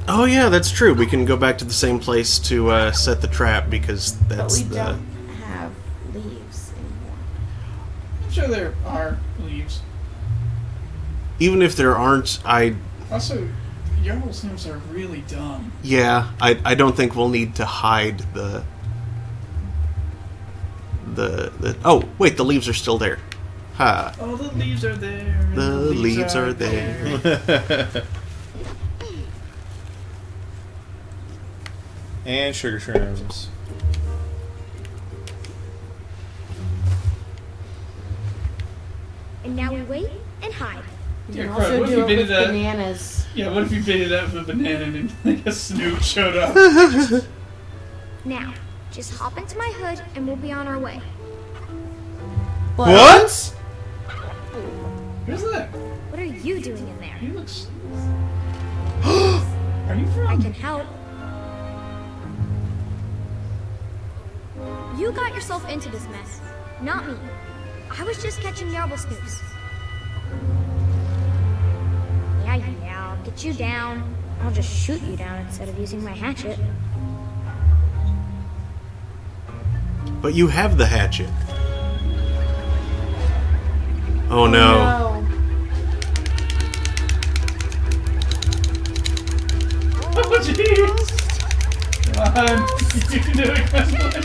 Oh yeah, that's true. We can go back to the same place to set the trap because that's But we the... don't have leaves anymore. I'm sure there are leaves. Even if there aren't, Also, Yarble Snoops are really dumb. Yeah, I don't think we'll need to hide the... Oh, wait, the leaves are still there. Ha. Oh, the leaves are there. The leaves are there. And sugar shrooms. And now we wait and hide. Yeah, can crap, also what if do you it baited with that? bananas. Yeah, what if you baited that with a banana and like a Snoop showed up? Now, just hop into my hood and we'll be on our way. What? Who's that? What are you doing in there? He looks... Are you from? I can help. You got yourself into this mess, not me. I was just catching Yarble Snoops. Yeah, I'll get you down. I'll just shoot you down instead of using my hatchet. But you have the hatchet. Oh no. Oh jeez! Come on, you can do it, Gwendolyn.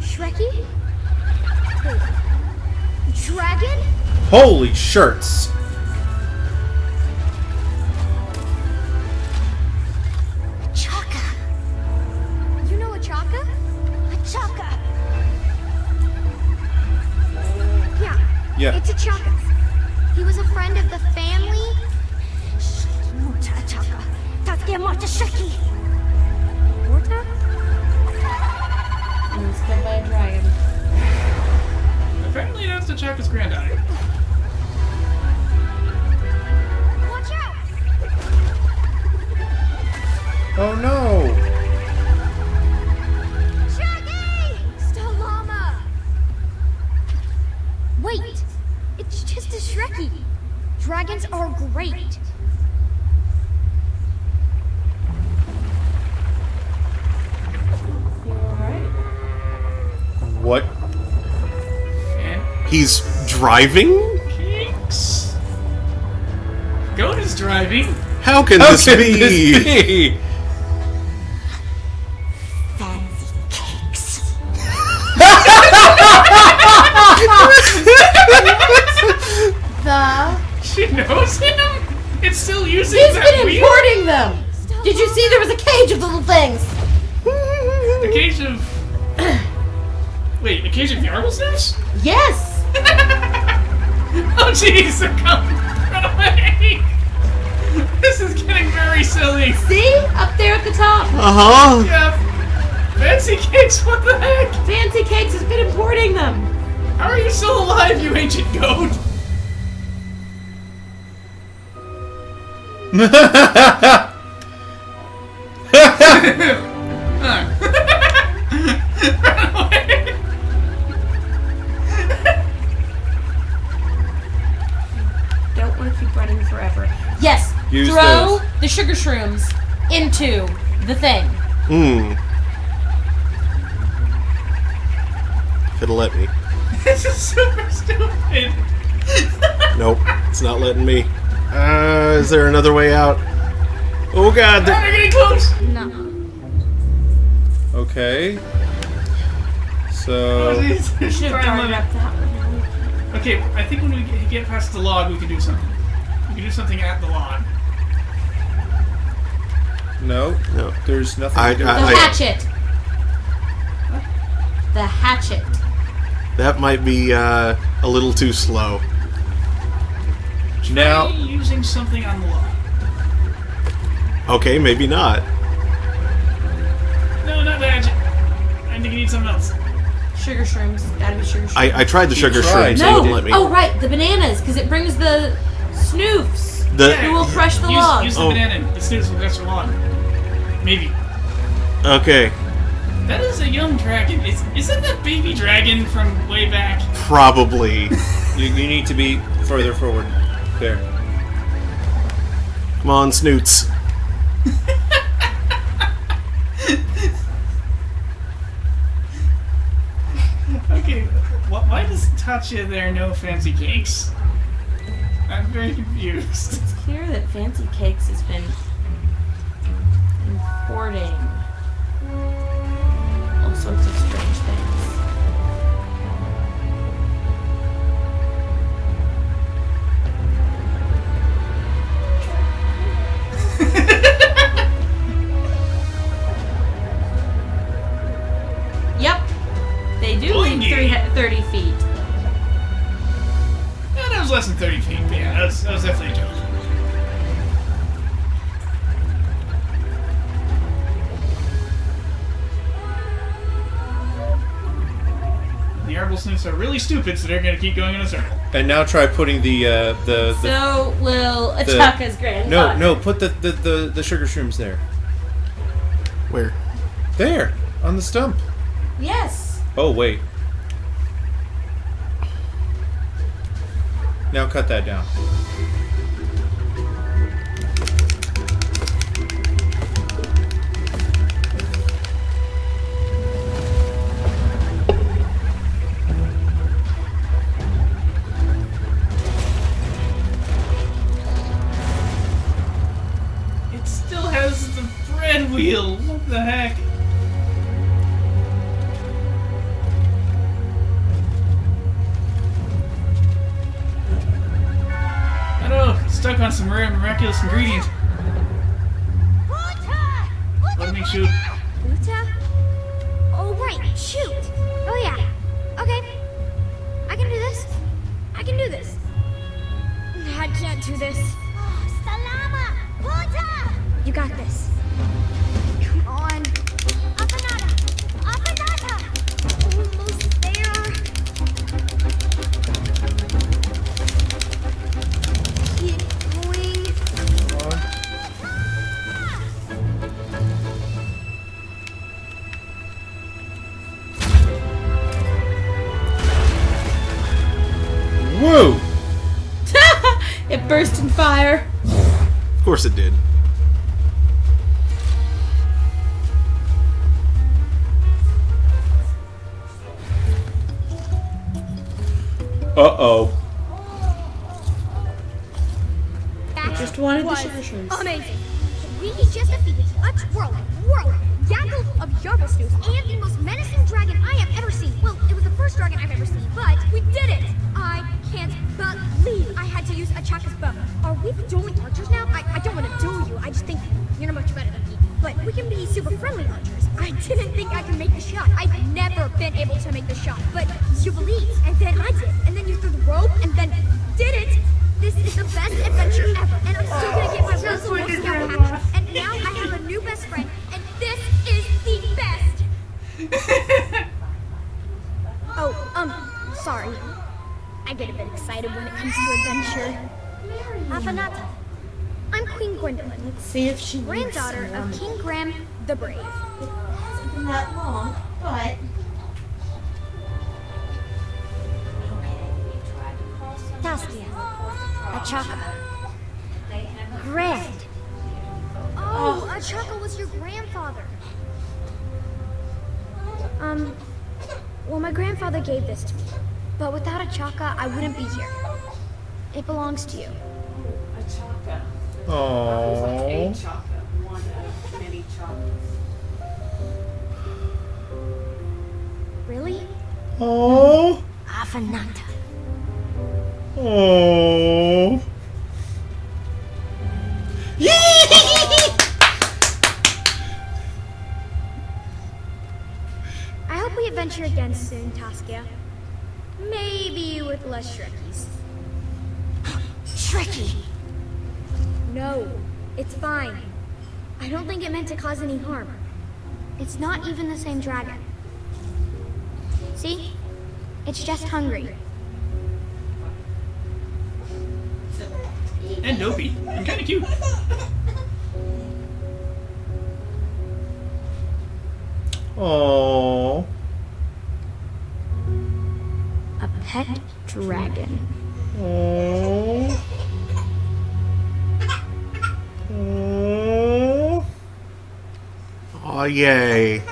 Shrekky? Wait. Dragon? Holy shirts! Chaka. You know a Chaka? A Chaka. Yeah. It's a Chaka. He was a friend of the family. Morta Chaka. Tatke Morta Shrekky. Morta? He was killed by a dragon. Apparently that's the Chaka's granddaughter. Watch out! Oh no! Shaggy! Stalama! Wait! It's just a Shrekky. Dragons are great. You alright? What? He's driving? Kinks. Goat is driving. How can this be? Fancy cakes. She knows him? It's still using He's that been wheel? importing them! Did you see there was a cage of the little things? A cage of... Wait, a cage of Yarble Snoops? Yes! Oh jeez, they're coming. Run away! This is getting very silly. See? Up there at the top. Uh-huh. Yeah. Fancy cakes, what the heck? Fancy Cakes has been importing them. How are you still alive, you ancient goat? Don't want to keep running forever. Yes. Use throw those. the sugar shrooms into the thing. If it'll let me. This is super stupid. Nope, it's not letting me. Is there another way out? Oh god. They're getting close. No. Okay. Oh, So geez. You should have Try and darted let up that one. it- Okay, I think when we get past the log, we can do something. We can do something at the log. no, No. there's nothing. I- to do. The I- hatchet. The hatchet. That might be a little too slow. Now- Try using something on the log. Okay, maybe not. No, not the hatchet. I think you need something else. Sugar shrooms. Gotta be sugar shrooms. I tried the You sugar tried. shrooms. They No! wouldn't let me. Oh, right, the bananas, because it brings the snoofs. Who will crush the log. Use the Oh. banana. The snooze will crush the log. Maybe. Okay, That is a young dragon. Isn't that baby dragon from way back? probably. You need to be further forward. There. Come on, snoots. Okay, why does Tatcha there no fancy cakes? I'm very confused. It's clear that Fancy Cakes has been importing all sorts of strange things. Yep, they do leave Boingy. 30 feet. Yeah, that was less than 30 feet, but yeah, that was definitely a joke. The arbol sniffs are really stupid, so they're gonna keep going in a circle. And now try putting the So will the- Achaka's grandfather. no, put the sugar shrooms there. Where? There, on the stump. Yes. Oh wait. Now cut that down. It still has the bread wheel. What the heck? I don't know. Stuck on some rare miraculous ingredient. Let me shoot. Uta? Oh, right, shoot. Oh, yeah. Okay. I can do this. I can do this. I can't do this. Salama! Uta! You got this. Come on. Apanada! Apanada! Almost there. Keep going. Whoa! It burst in fire. Of course it did. Uh-oh. Just wanted the sugar shrooms. Amazing. We just defeated a whirl, gaggle of Yarbosnoos and the most menacing dragon I have ever seen. Well, it was the first dragon I've ever seen, but we did it! I can't believe I had to use Achaka's bow. Are we dueling archers now? I don't want to duel you, I just think you're much better than me. But we can be super friendly archers. I didn't think I could make the shot. I've never been able to make the shot, but you believed, and then I did. And then you threw the rope, and then did it! This is the best adventure ever, and I'm still gonna get my Russell Scout patch. And now I have a new best friend, and this is the best! Oh, sorry. I get a bit excited when it comes to adventure. Afanata. I'm Queen Queen Gwendolyn, Let's see if she granddaughter of King Graham the Brave. It hasn't been that long, but. Taskia, Achaka, Grand. Oh, Achaka was your grandfather. Well, my grandfather gave this to me, but without Achaka, I wouldn't be here. It belongs to you. Achaka. Aww. A chocolate, one of many chocolates. Really? Oh. Afanata. Oh. I hope we adventure again soon, Taskia. Maybe with less Shrekkies. Shrekky! No, it's fine. I don't think it meant to cause any harm. It's not even the same dragon. See? It's just hungry. And dopey. And kinda cute. Aww. A pet dragon. Aww. Aww. Oh, yay.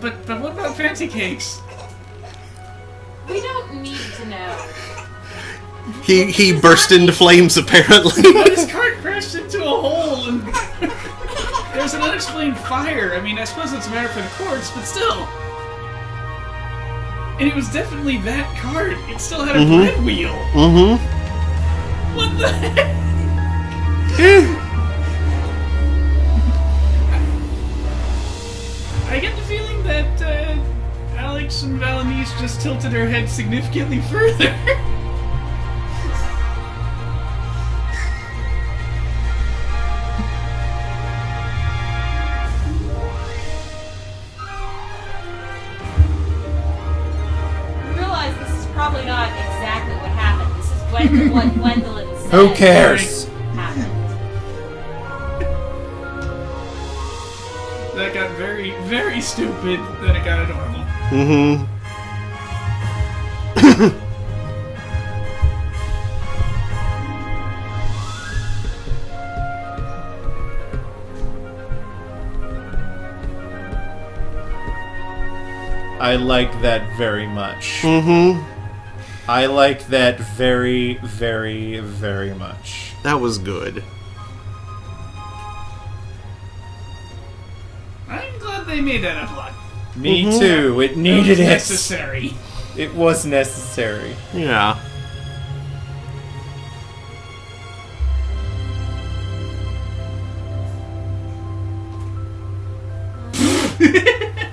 But what about fancy cakes? We don't need to know. He burst into flames, apparently. But his cart crashed into a hole and there was an unexplained fire. I mean, I suppose it's a matter for the courts, but still. And it was definitely that cart. It still had a bread wheel. Mm-hmm. What the heck? I get the feeling that Alex and Valanice just tilted her head significantly further. Realize this is probably not exactly what happened. This is what Gwendolyn said. Who cares? Happened. That got very, very stupid, then it got adorable. Mm-hmm. I like that very much. Mm-hmm. I like that very, very, very much. That was good. I'm glad they made that epilogue. Me too. It needed it. Necessary. It was necessary. Yeah.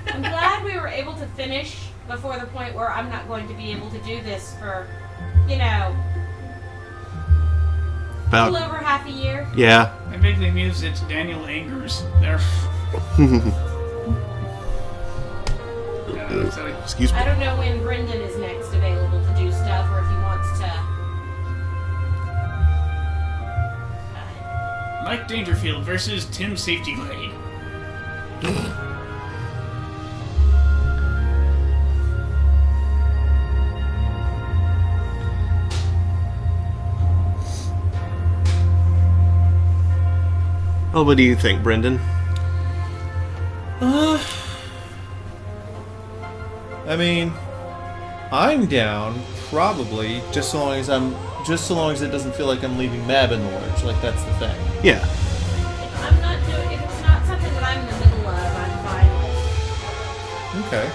I'm glad we were able to finish before the point where I'm not going to be able to do this for, you know, a little over half a year. Yeah. I vaguely amused it's Daniel Angers there. Excuse me. I don't know when Brendan is next available to do stuff, or if he wants to. Mike Dangerfield versus Tim Safety Glade. Well, what do you think, Brendan? I mean, I'm down, probably, just so long as it doesn't feel like I'm leaving Mab in the lurch. Like, that's the thing. Yeah. I'm not doing. If it's not something that I'm in the middle of, I'm fine with. Okay.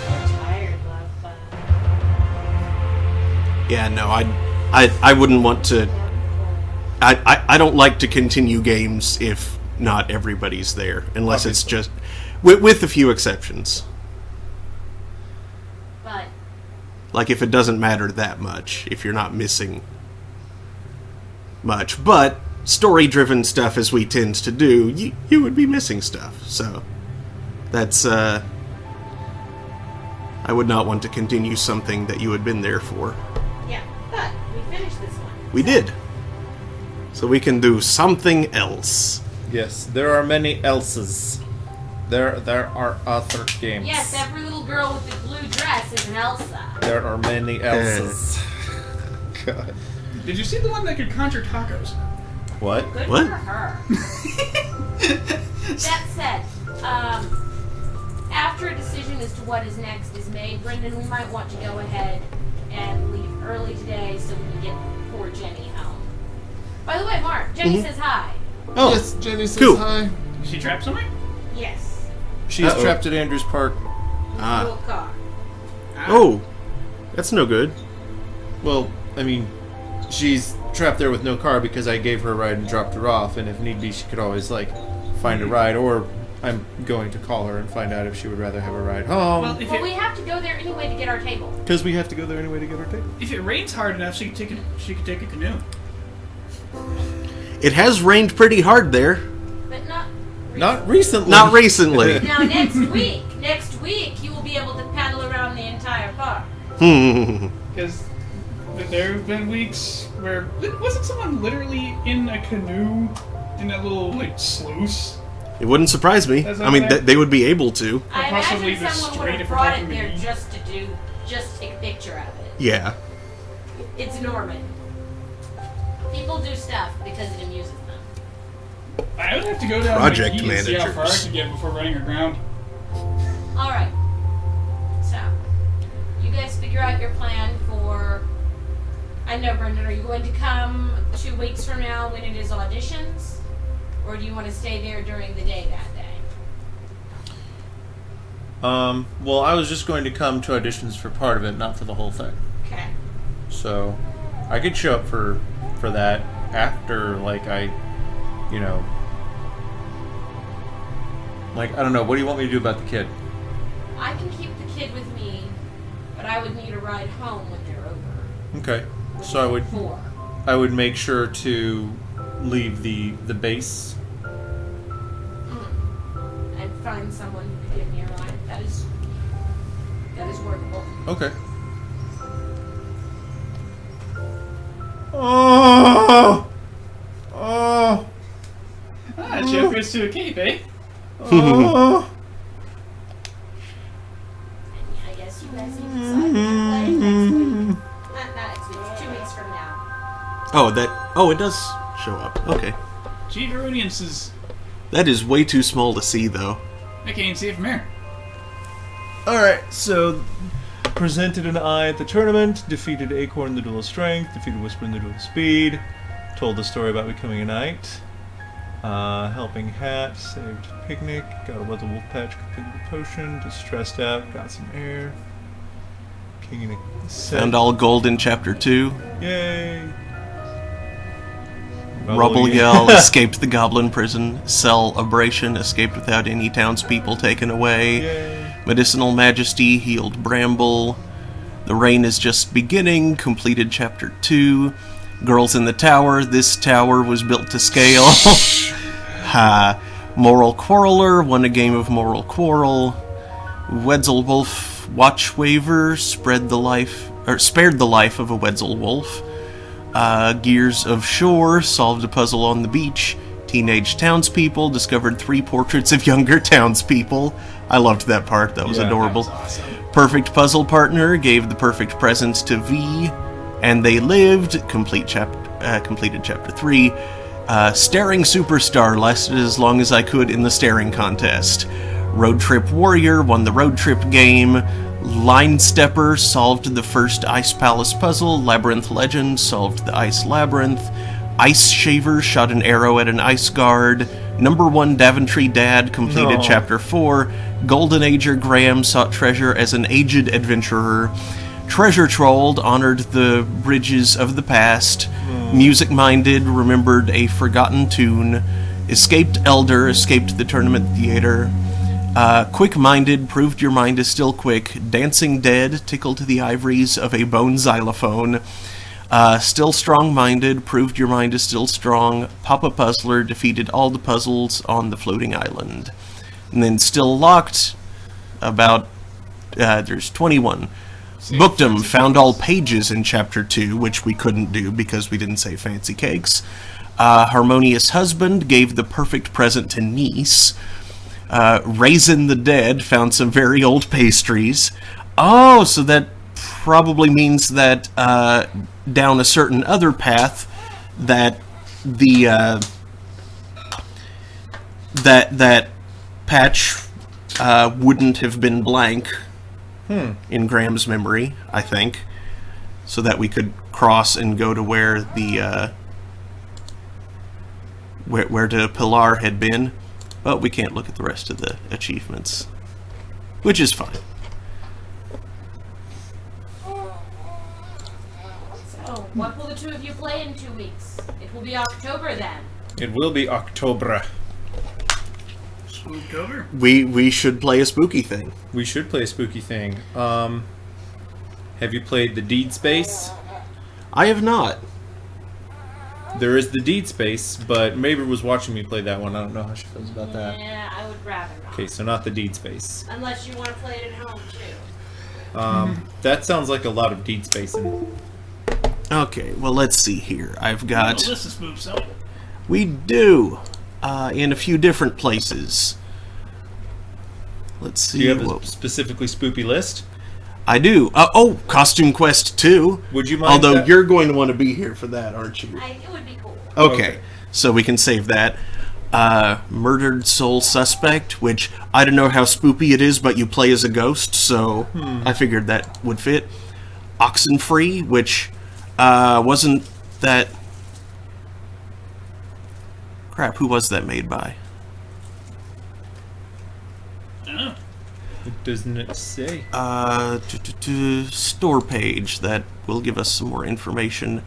I'm tired, love, but. Yeah, no, I wouldn't want to. I don't like to continue games if not everybody's there, unless it's just with a few exceptions. But like if it doesn't matter that much, if you're not missing much, but story-driven stuff as we tend to do, you would be missing stuff. So that's I would not want to continue something that you had been there for. yeah, but we finished this one. We did. So we can do something else. Yes, there are many elses. There are other games. Yes, every little girl with the blue dress is an Elsa. There are many elses. God. Did you see the one that could conjure tacos? What? Good What? for her. That said, after a decision as to what is next is made, Brendan, we might want to go ahead and leave early today so we can get poor Jenny home. By the way, Mark, Jenny says hi. Oh, Yes, Jenny says cool. hi. Is she trapped somewhere? Yes. She's trapped at Andrews Park. Little car. Oh, that's no good. Well, I mean, she's trapped there with no car because I gave her a ride and dropped her off, and if need be, she could always, like, find a ride, or I'm going to call her and find out if she would rather have a ride home. Well, Well, we have to go there anyway to get our table. Because we have to go there anyway to get our table. if it rains hard enough, she could take a canoe. It has rained pretty hard there. But not Not recently. Not recently. now next week you will be able to paddle around the entire park. Because there have been weeks where wasn't someone literally in a canoe in that little like sluice? It wouldn't surprise me. That's I mean, okay. they would be able to. I possibly imagine the someone would Strait have of brought it Fucking there Bean. just to take a picture of it. Yeah. It's Norman. People do stuff because it amuses them. I would have to go down Project McGee and see how far I managers. could get before running aground. All right. So, you guys figure out your plan for. I know, Brendan. Are you going to come 2 weeks from now when it is auditions, or do you want to stay there during the day that day? Well, I was just going to come to auditions for part of it, not for the whole thing. Okay. So, I could show up for that after, like, I don't know, what do you want me to do about the kid? I can keep the kid with me, but I would need a ride home when they're over. Okay. So 4. I would make sure to leave the base. And find someone who could give me a ride. That is workable. Okay. Oh! Oh! Ah, Jeff goes to a cave, eh? Oh! I guess you guys need to decide to play next week. Not next week, 2 weeks from now. Oh, it does show up. Okay. Gee, Veronians is. That is way too small to see, though. I can't even see it from here. Alright, so presented an eye at the tournament, defeated Acorn in the duel of strength, defeated Whisper in the duel of speed, told the story about becoming a knight, helping Hat, saved Picnic, got a weather wolf patch, completed a potion, distressed out, got some air, king in a set. Found all gold in Chapter 2. Yay! Rubble Yell escaped the goblin prison. Celebration escaped without any townspeople taken away. Yay. Medicinal Majesty healed Bramble. The Rain is just beginning. Completed Chapter 2. Girls in the Tower. This tower was built to scale. Moral Quarreler won a game of Moral Quarrel. Wetzelwolf Watchwaver spared the life of a Wetzelwolf. Gears of Shore solved a puzzle on the beach. Teenage townspeople discovered 3 portraits of younger townspeople. I loved that part. That was adorable. That was awesome. Perfect puzzle partner gave the perfect presents to V, and they lived. Completed chapter 3. Staring superstar lasted as long as I could in the staring contest. Road Trip Warrior won the road trip game. Line Stepper solved the first Ice Palace puzzle. Labyrinth Legend solved the Ice Labyrinth. Ice Shaver shot an arrow at an ice guard. Number 1 Daventry Dad completed Chapter 4. Golden Ager Graham sought treasure as an aged adventurer. Treasure Trolled honored the bridges of the past. Music Minded remembered a forgotten tune. Escaped Elder escaped the tournament theater. Quick-minded, proved your mind is still quick. Dancing Dead tickled the ivories of a bone xylophone. Still strong-minded, proved your mind is still strong. Papa Puzzler defeated all the puzzles on the floating island. And then Still Locked, there's 21. Bookdom found all pages in Chapter 2, which we couldn't do because we didn't say fancy cakes. Harmonious husband gave the perfect present to niece. Raisin the dead found some very old pastries. Oh, so that probably means that down a certain other path that the that patch wouldn't have been blank in Graham's memory, I think, so that we could cross and go to where the where the Pilar had been, but we can't look at the rest of the achievements, which is fine. So, what will the two of you play in 2 weeks? It will be October then. It will be October. Spooktober? We should play a spooky thing. We should play a spooky thing. Have you played the Deed Space? I have not. There is the Deed Space, but Maver was watching me play that one. I don't know how she feels about that. Yeah, I would rather not. Okay, so not the Deed Space. Unless you want to play it at home too. That sounds like a lot of Deed Spacing. Okay, well, let's see here. I've got... This is spoops up. We do. In a few different places. Let's see. Do you have a specifically spoopy list? I do. Oh, Costume Quest 2. Would you mind Although that? you're going to want to be here for that, aren't you? It would be cool. Okay, so we can save that. Murdered Soul Suspect, which I don't know how spoopy it is, but you play as a ghost, so I figured that would fit. Oxenfree, which wasn't that... Crap, who was that made by? Doesn't it say? Store page that will give us some more information.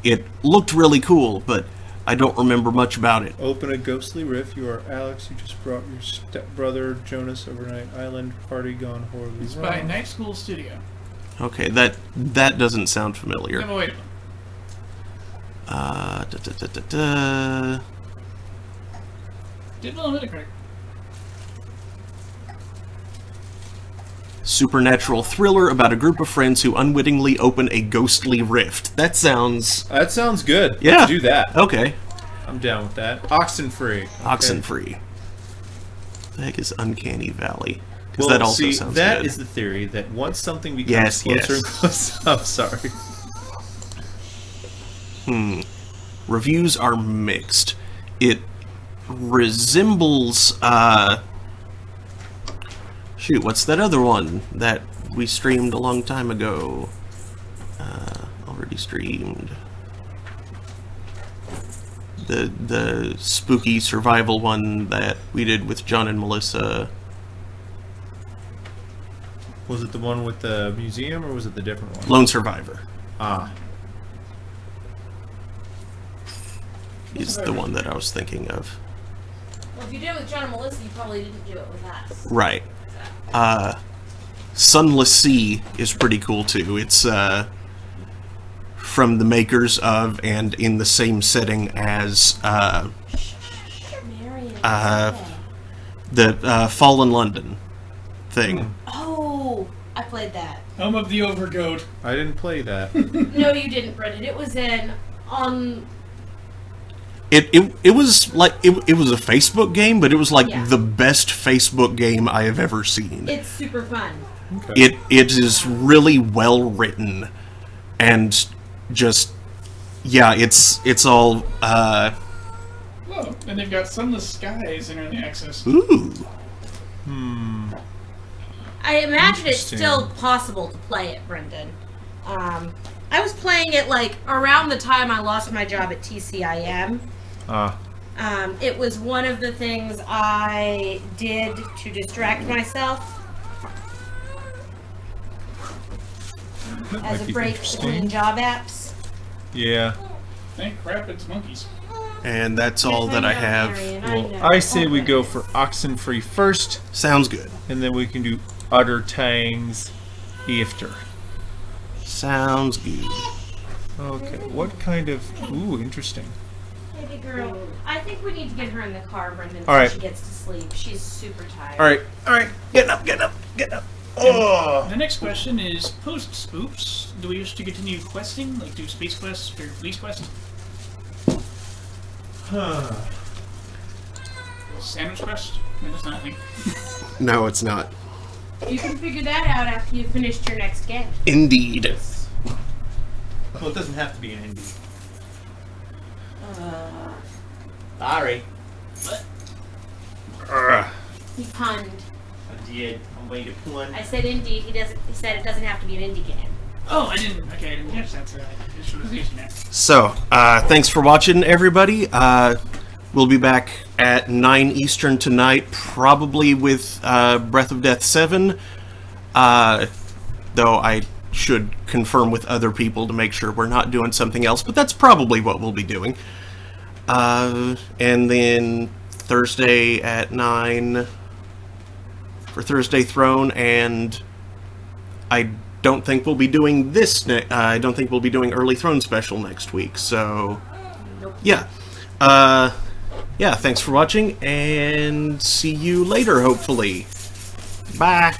It looked really cool, but I don't remember much about it. Open a ghostly rift. You are Alex. You just brought your stepbrother Jonas overnight island party gone horribly It's wrong. by Night School Studio. Okay, that doesn't sound familiar. No, wait. Did on Metacritic. Supernatural thriller about a group of friends who unwittingly open a ghostly rift. That sounds good. Yeah. Let's do that. Okay. I'm down with that. Oxenfree. Okay. Oxenfree. The heck is Uncanny Valley? Because Well, that also see, sounds that good. is the theory that once something becomes closer and closer. I'm sorry. Reviews are mixed. It resembles shoot, what's that other one that we streamed a long time ago? Already streamed. The spooky survival one that we did with John and Melissa. Was it the one with the museum, or was it the different one? Lone Survivor. Ah. Is the one that I was thinking of. Well, if you did it with John and Melissa, you probably didn't do it with us. Right. Sunless Sea is pretty cool too. It's from the makers of and in the same setting as the Fallen London thing. Oh, I played that. Home of the Overgoat. I didn't play that. No, you didn't, Brendan. It was It was like it was a Facebook game, but it was like Yeah. the best Facebook game I have ever seen. It's super fun. It is really well written, and just it's all Whoa, and they've got Sunless Skies in early access. ooh. I imagine it's Interesting. still possible to play it, Brendan. I was playing it like around the time I lost my job at TCIM. It was one of the things I did to distract myself That as might a be break interesting. between job apps. Yeah. Thank crap, it's monkeys. And that's all that I have. Well, I say we go for Oxenfree first. Sounds good. And then we can do Utter Tangs after. Sounds good. Okay, what kind of... Ooh, interesting. Baby girl, I think we need to get her in the car, Brendan, so All right. she gets to sleep. She's super tired. Alright, getting up. The next question is, post-spoops, do we wish to continue questing, like do space quests for police quest? Sandwich Quest? No, that's nothing. No, it's not. You can figure that out after you finished your next game. Indeed. Well, it doesn't have to be an indie. Sorry. What? Ugh. He punned. I did. I'm waiting to pun. I said indeed. He said it doesn't have to be an indie game. Oh, I didn't catch that visualization there. So, thanks for watching, everybody. We'll be back at 9 Eastern tonight, probably with Breath of Death 7. Though I should confirm with other people to make sure we're not doing something else, but that's probably what we'll be doing. And then Thursday at 9 for Thursday Throne, and I don't think we'll be doing this. I don't think we'll be doing Early Throne special next week. So, yeah, yeah. Thanks for watching, and see you later. Hopefully, bye.